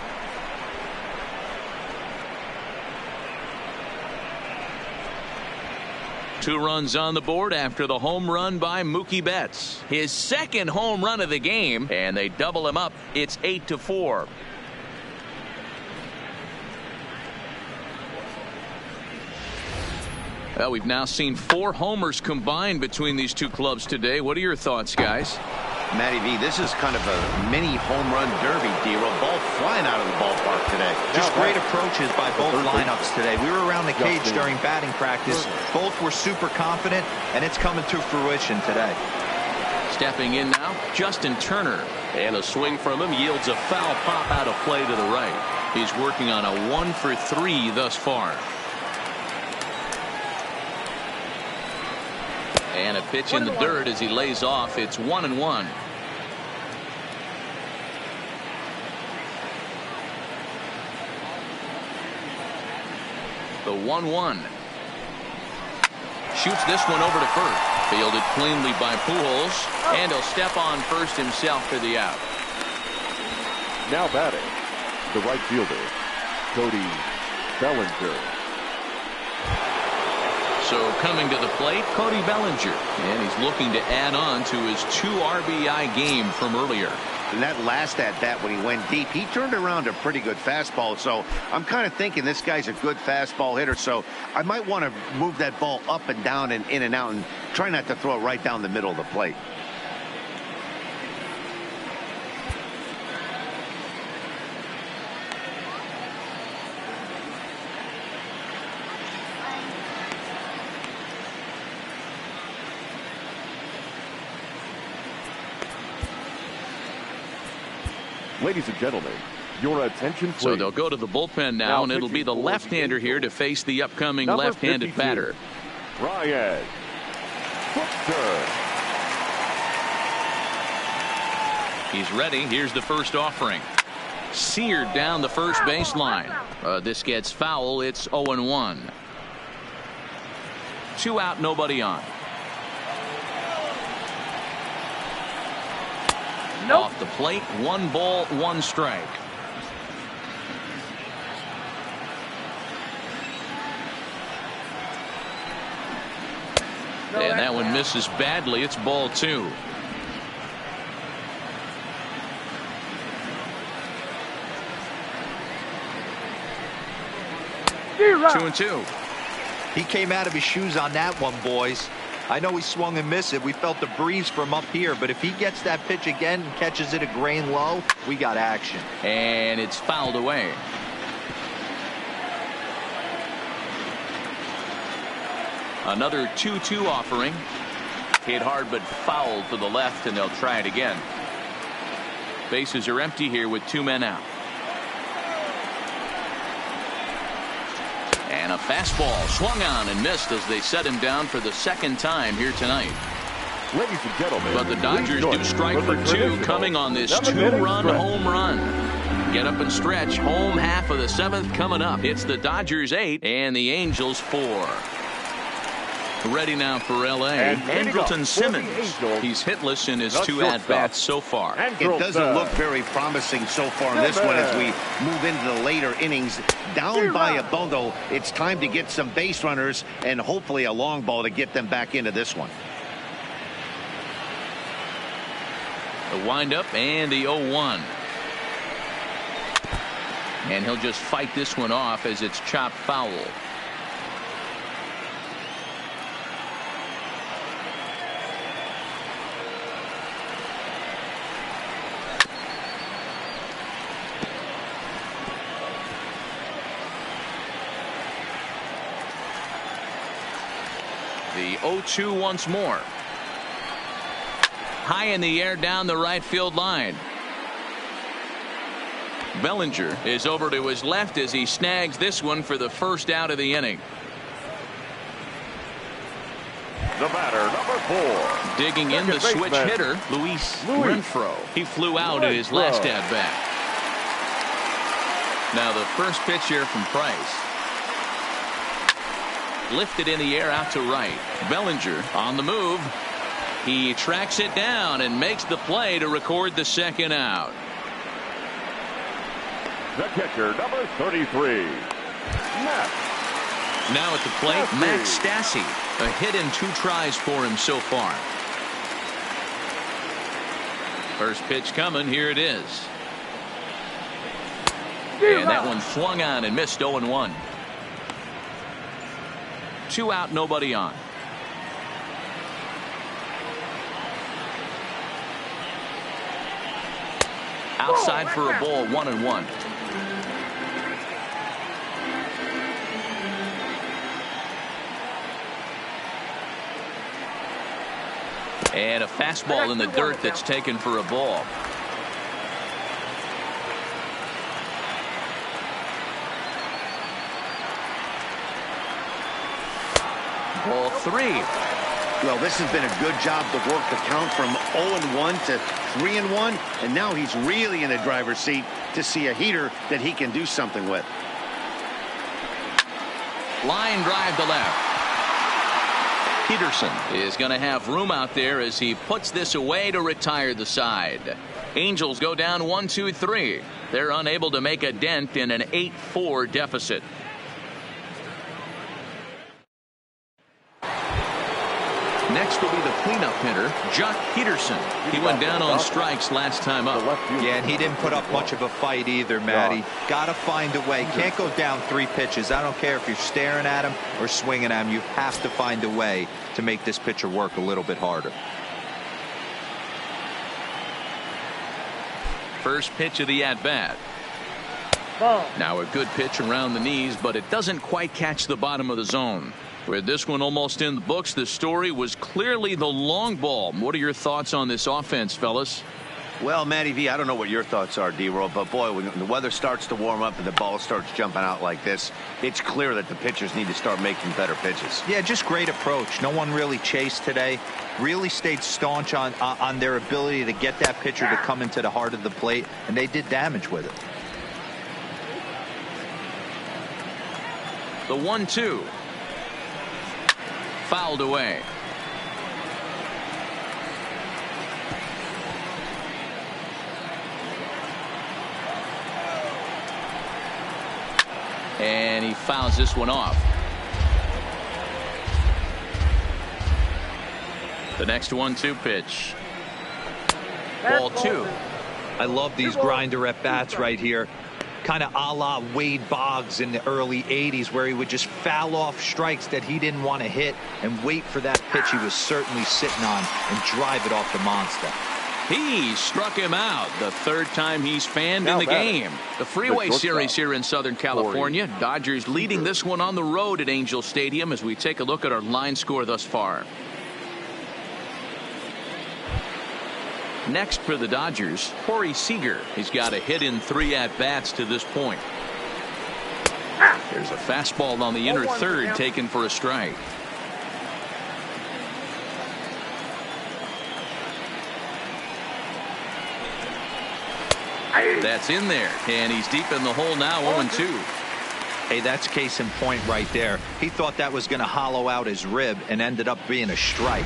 Two runs on the board after the home run by Mookie Betts. His second home run of the game, and they double him up. It's 8-4. Well, we've now seen 4 homers combined between these two clubs today. What are your thoughts, guys? Matty V, this is kind of a mini home run derby, D-Roll. Ball flying out of the ballpark today. Just great approaches by both lineups today. We were around the cage during batting practice. Both were super confident, and it's coming to fruition today. Stepping in now, Justin Turner. And a swing from him yields a foul pop out of play to the right. He's working on a 1-for-3 thus far. And a pitch in the dirt as he lays off. It's 1-1. The 1-1. Shoots this one over to first. Fielded cleanly by Pujols. And he'll step on first himself for the out. Now batting, the right fielder, Cody Bellinger. So coming to the plate, Cody Bellinger. And he's looking to add on to his 2 RBI game from earlier. And that last at-bat when he went deep, he turned around a pretty good fastball. So I'm kind of thinking this guy's a good fastball hitter. So I might want to move that ball up and down and in and out and try not to throw it right down the middle of the plate. Ladies and gentlemen, your attention please. So they'll go to the bullpen now and it'll be the left-hander here to face the upcoming left-handed batter. Ryan Foster. He's ready. Here's the first offering. Seared down the first baseline. This gets foul. It's 0-1. 2 out, nobody on. Off the plate, 1 ball, 1 strike. And that one misses badly. It's ball 2. Two and 2. He came out of his shoes on that one, boys. I know he swung and missed it. We felt the breeze from up here, but if he gets that pitch again and catches it a grain low, we got action. And it's fouled away. Another 2-2 offering. Hit hard but fouled to the left, and they'll try it again. Bases are empty here with 2 men out. And a fastball swung on and missed as they set him down for the second time here tonight. Ladies and gentlemen, but the Dodgers do strike for 2 coming on this 2-run home run. Get up and stretch. Home half of the 7th coming up. It's the Dodgers 8 and the Angels 4. Ready now for L.A. And Andrelton Simmons. Angels, He's hitless in his the 2 shortstop. at-bats so far. It doesn't look very promising so far in this one as we move into the later innings. Down by a bundle, it's time to get some base runners and hopefully a long ball to get them back into this one. The windup and the 0-1. And he'll just fight this one off as it's chopped foul. The 0-2 once more. High in the air down the right field line. Bellinger is over to his left as he snags this one for the first out of the inning. The batter, number 4. Digging in the switch hitter, Luis Renfroe. He flew out at his last at bat. Now the first pitch here from Price. Lifted in the air out to right. Bellinger on the move. He tracks it down and makes the play to record the second out. The catcher, number 33. Matt. Now at the plate, Max Stassi. A hit in 2 tries for him so far. First pitch coming. Here it is. And that one swung on and missed. 0-1. 2 out, nobody on. Outside for a ball, 1-1. And a fastball in the dirt that's taken for a ball. Ball 3. Well, this has been a good job to work the count from 0-1 to 3-1, and now he's really in the driver's seat to see a heater that he can do something with. Line drive to left. Peterson is going to have room out there as he puts this away to retire the side. Angels go down 1-2-3. They're unable to make a dent in an 8-4 deficit. Next will be the cleanup hitter, Jock Peterson. He went down on strikes last time up. Yeah, and he didn't put up much of a fight either, Matty. Got to find a way. Can't go down 3 pitches. I don't care if you're staring at him or swinging at him. You have to find a way to make this pitcher work a little bit harder. First pitch of the at-bat. Now a good pitch around the knees, but it doesn't quite catch the bottom of the zone. With this one almost in the books, the story was clearly the long ball. What are your thoughts on this offense, fellas? Well, Matty V, I don't know what your thoughts are, D-Roll, but boy, when the weather starts to warm up and the ball starts jumping out like this, it's clear that the pitchers need to start making better pitches. Yeah, just great approach. No one really chased today. Really stayed staunch on their ability to get that pitcher to come into the heart of the plate, and they did damage with it. The 1-2. Fouled away. And he fouls this one off. The next 1-2 pitch. Ball 2. I love these grinder at bats right here. Kind of a la Wade Boggs in the early 80s, where he would just foul off strikes that he didn't want to hit and wait for that pitch he was certainly sitting on and drive it off the monster. He struck him out the 3rd time he's fanned in the game. The Freeway Series here in Southern California. Dodgers leading this one on the road at Angel Stadium as we take a look at our line score thus far. Next for the Dodgers, Corey Seager. He's got a hit in 3 at-bats to this point. There's a fastball on the inner third taken for a strike. That's in there, and he's deep in the hole now, 0-2. Hey, that's case in point right there. He thought that was going to hollow out his rib and ended up being a strike.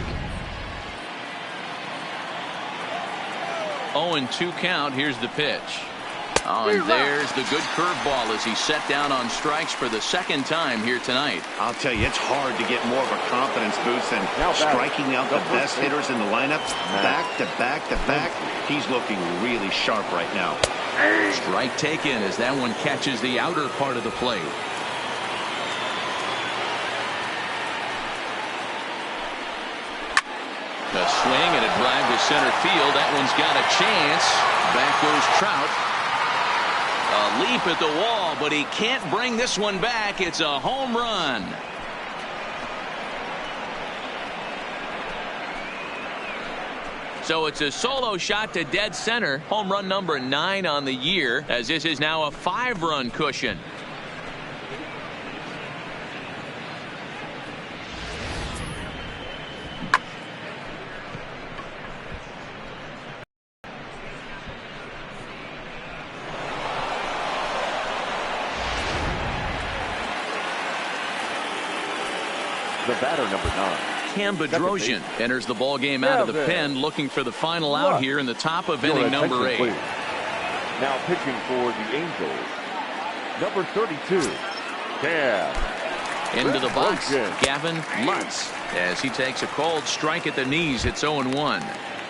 0-2 count. Here's the pitch. Oh, and there's the good curveball as he set down on strikes for the second time here tonight. I'll tell you, it's hard to get more of a confidence boost than striking out the best hitters in the lineup back to back to back. He's looking really sharp right now. Strike taken as that one catches the outer part of the plate. A swing and a drive to center field. That one's got a chance. Back goes Trout. A leap at the wall, but he can't bring this one back. It's a home run. So it's a solo shot to dead center. Home run number 9 on the year, as this is now a 5-run cushion. The batter, number 9. Cam Bedrosian enters the ball game out of the pen, looking for the final out here in the top of inning number 8. Please. Now pitching for the Angels, number 32, Cam. Into the box, Gavin Lutz, as he takes a called strike at the knees. It's 0-1.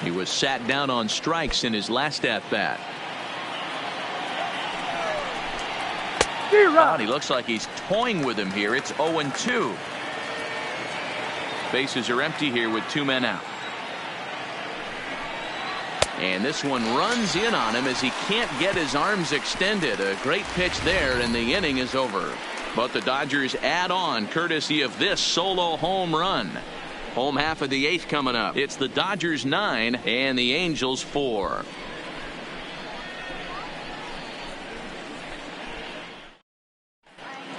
He was sat down on strikes in his last at-bat. He looks like he's toying with him here. It's 0-2. Bases are empty here with 2 men out. And this one runs in on him as he can't get his arms extended. A great pitch there, and the inning is over. But the Dodgers add on courtesy of this solo home run. Home half of the 8th coming up. It's the Dodgers 9 and the Angels 4.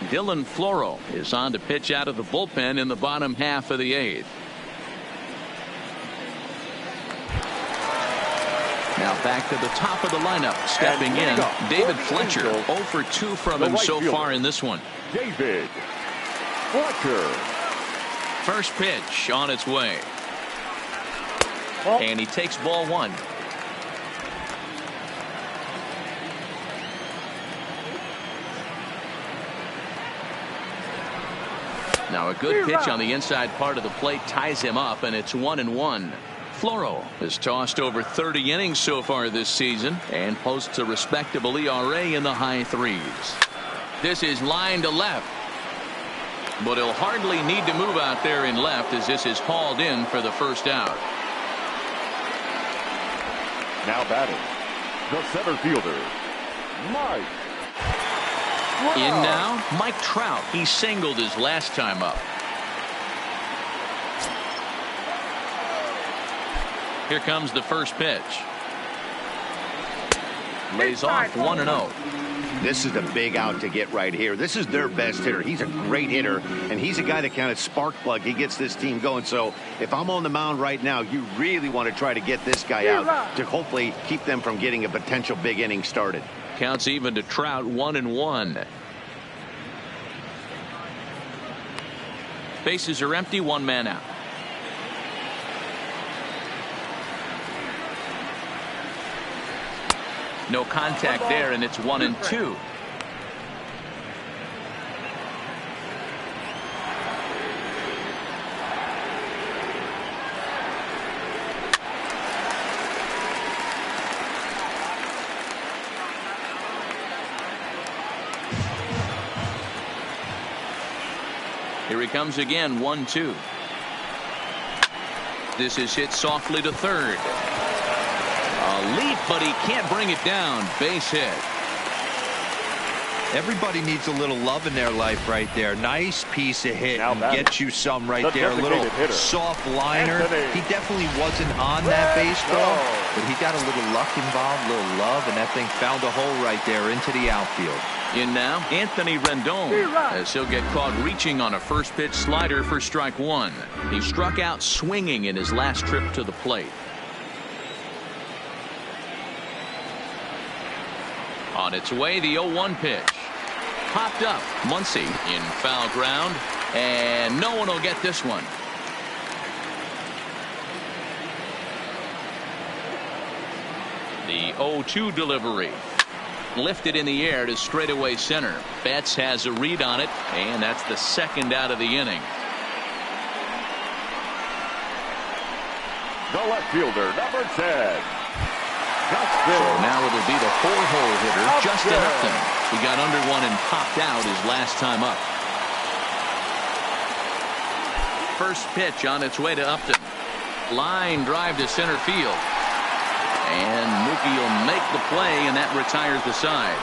Dylan Floro is on to pitch out of the bullpen in the bottom half of the 8th. Now back to the top of the lineup. Stepping in, David Fletcher. 0 for 2 from him so far in this one. David Fletcher. First pitch on its way. And he takes ball 1. Now a good pitch on the inside part of the plate ties him up, and it's 1-1. Floro has tossed over 30 innings so far this season and posts a respectable ERA in the high 3s. This is line to left, but he'll hardly need to move out there in left as this is hauled in for the first out. Now batting, the center fielder, Mike. In now, Mike Trout. He singled his last time up. Here comes the first pitch. Lays off 1-0. This is a big out to get right here. This is their best hitter. He's a great hitter, and he's a guy that kind of spark plug. He gets this team going. So if I'm on the mound right now, you really want to try to get this guy out to hopefully keep them from getting a potential big inning started. Counts even to Trout, 1-1. Bases are empty, 1 man out. No contact there, and it's 1-2. Here he comes again, 1-2. This is hit softly to third. A leap, but he can't bring it down. Base hit. Everybody needs a little love in their life right there. Nice piece of hit and get you some right there. A little soft liner. He definitely wasn't on that baseball, but he got a little luck involved, a little love, and that thing found a hole right there into the outfield. In now, Anthony Rendon, as he'll get caught reaching on a first pitch slider for strike 1. He struck out swinging in his last trip to the plate. On its way, the 0-1 pitch. popped up. Muncy in foul ground, and no one will get this one. The 0-2 delivery. Lifted in the air to straightaway center. Betts has a read on it, and that's the second out of the inning. The left fielder, number 10. So now it'll be the 4-hole hitter, Justin Upton. He got under one and popped out his last time up. First pitch on its way to Upton. Line drive to center field. And Mookie will make the play, and that retires the side.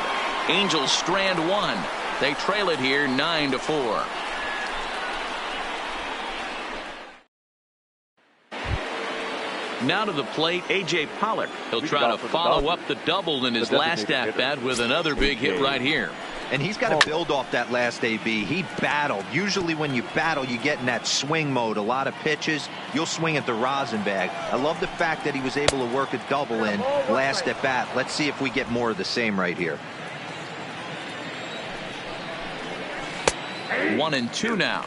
Angels strand one. They trail it here 9-4. Now to the plate, A.J. Pollock. He'll try to follow up the double in his last at-bat with another big hit right here. And he's got to build off that last AB. He battled. Usually when you battle, you get in that swing mode. A lot of pitches, you'll swing at the rosin bag. I love the fact that he was able to work a double in last at bat. Let's see if we get more of the same right here. 1-2 now.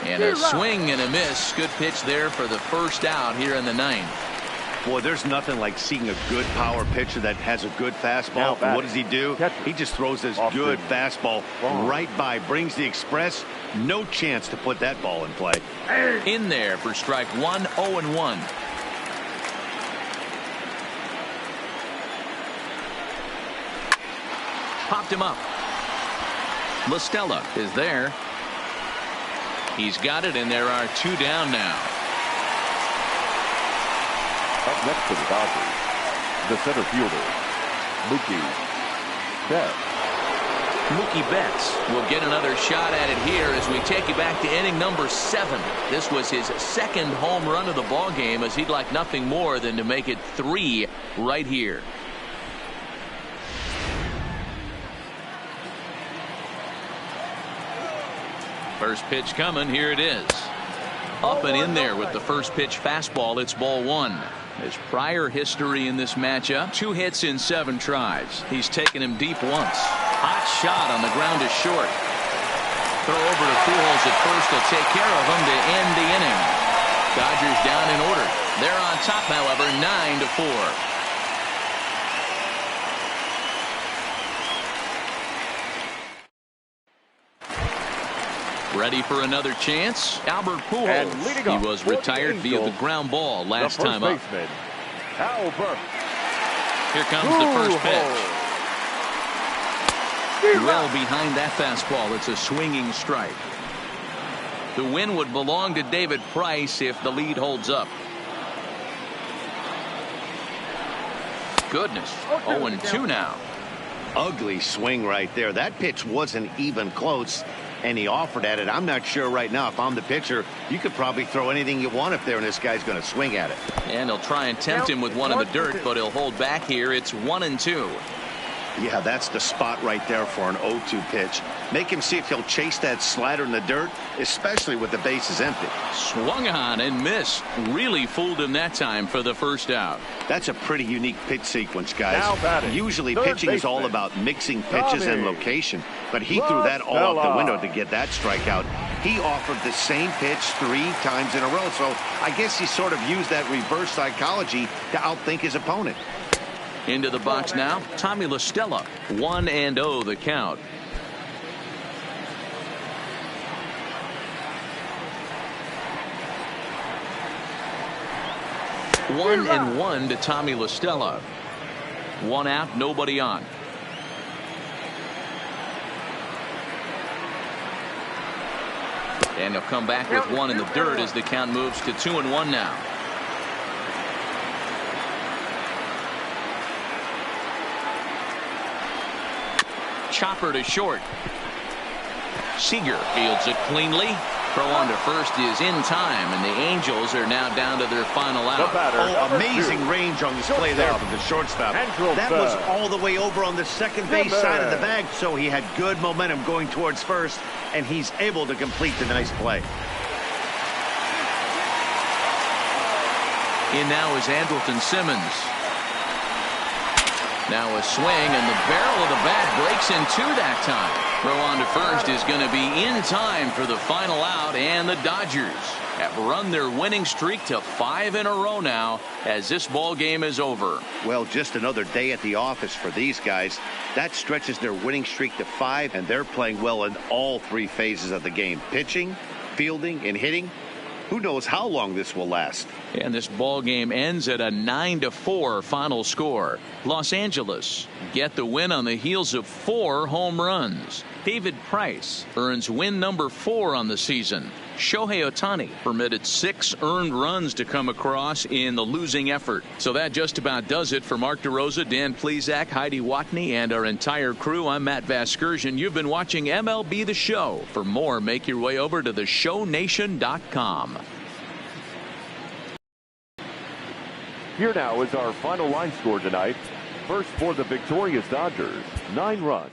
And a swing and a miss. Good pitch there for the first out here in the ninth. Boy, there's nothing like seeing a good power pitcher that has a good fastball. What does he do? He just throws this good fastball right by, brings the express. No chance to put that ball in play. In there for strike one, 0-1. Popped him up. La Stella is there. He's got it, and there are two down now. Up next for the Dodgers, the center fielder, Mookie Betts. Mookie Betts will get another shot at it here as we take you back to inning number 7. This was his second home run of the ball game, as he'd like nothing more than to make it 3 right here. First pitch coming. Here it is. Up and in there with the first pitch fastball. It's ball 1. His prior history in this matchup, 2 hits in 7 tries. He's taken him deep once. Hot shot on the ground is short. Throw over to Pujols at first. Will take care of him to end the inning. Dodgers down in order. They're on top, however, 9-4. Ready for another chance? Albert Pujols. He was retired via the ground ball last time up. Albert. Here comes the first pitch. Well behind that fastball. It's a swinging strike. The win would belong to David Price if the lead holds up. Goodness. 0-2 now. Ugly swing right there. That pitch wasn't even close, and he offered at it. I'm not sure right now, if I'm the pitcher, you could probably throw anything you want up there, and this guy's going to swing at it. And he'll try and tempt him with one in the dirt, but he'll hold back here. It's 1-2. Yeah, that's the spot right there for an 0-2 pitch. Make him see if he'll chase that slider in the dirt, especially with the bases empty. Swung on and missed. Really fooled him that time for the first out. That's a pretty unique pitch sequence, guys. Usually third pitching is all baseman, about mixing pitches and location, but he threw that all out the window to get that strikeout. He offered the same pitch 3 times in a row, so I guess he sort of used that reverse psychology to outthink his opponent. Into the box now, Tommy La Stella. 1-0 the count. One and 1 to Tommy La Stella. 1 out, nobody on. And he'll come back with 1 in the dirt as the count moves to 2-1 now. Chopper to short. Seager fields it cleanly. Throw on to first is in time, and the Angels are now down to their final out. Oh, amazing range on this play there from the shortstop. That was all the way over on the second base side of the bag, so he had good momentum going towards first, and he's able to complete the nice play. In now is Andrelton Simmons. Now a swing, and the barrel of the bat breaks in two that time. Throw on to first is going to be in time for the final out, and the Dodgers have run their winning streak to 5 in a row now as this ball game is over. Well, just another day at the office for these guys. That stretches their winning streak to 5, and they're playing well in all 3 phases of the game: pitching, fielding, and hitting. Who knows how long this will last? And this ball game ends at a 9-4 final score. Los Angeles get the win on the heels of 4 home runs. David Price earns win number 4 on the season. Shohei Ohtani permitted 6 earned runs to come across in the losing effort. So that just about does it. For Mark DeRosa, Dan Plesac, Heidi Watney, and our entire crew, I'm Matt Vasgersian. You've been watching MLB The Show. For more, make your way over to theshownation.com. Here now is our final line score tonight. First for the victorious Dodgers, 9 runs.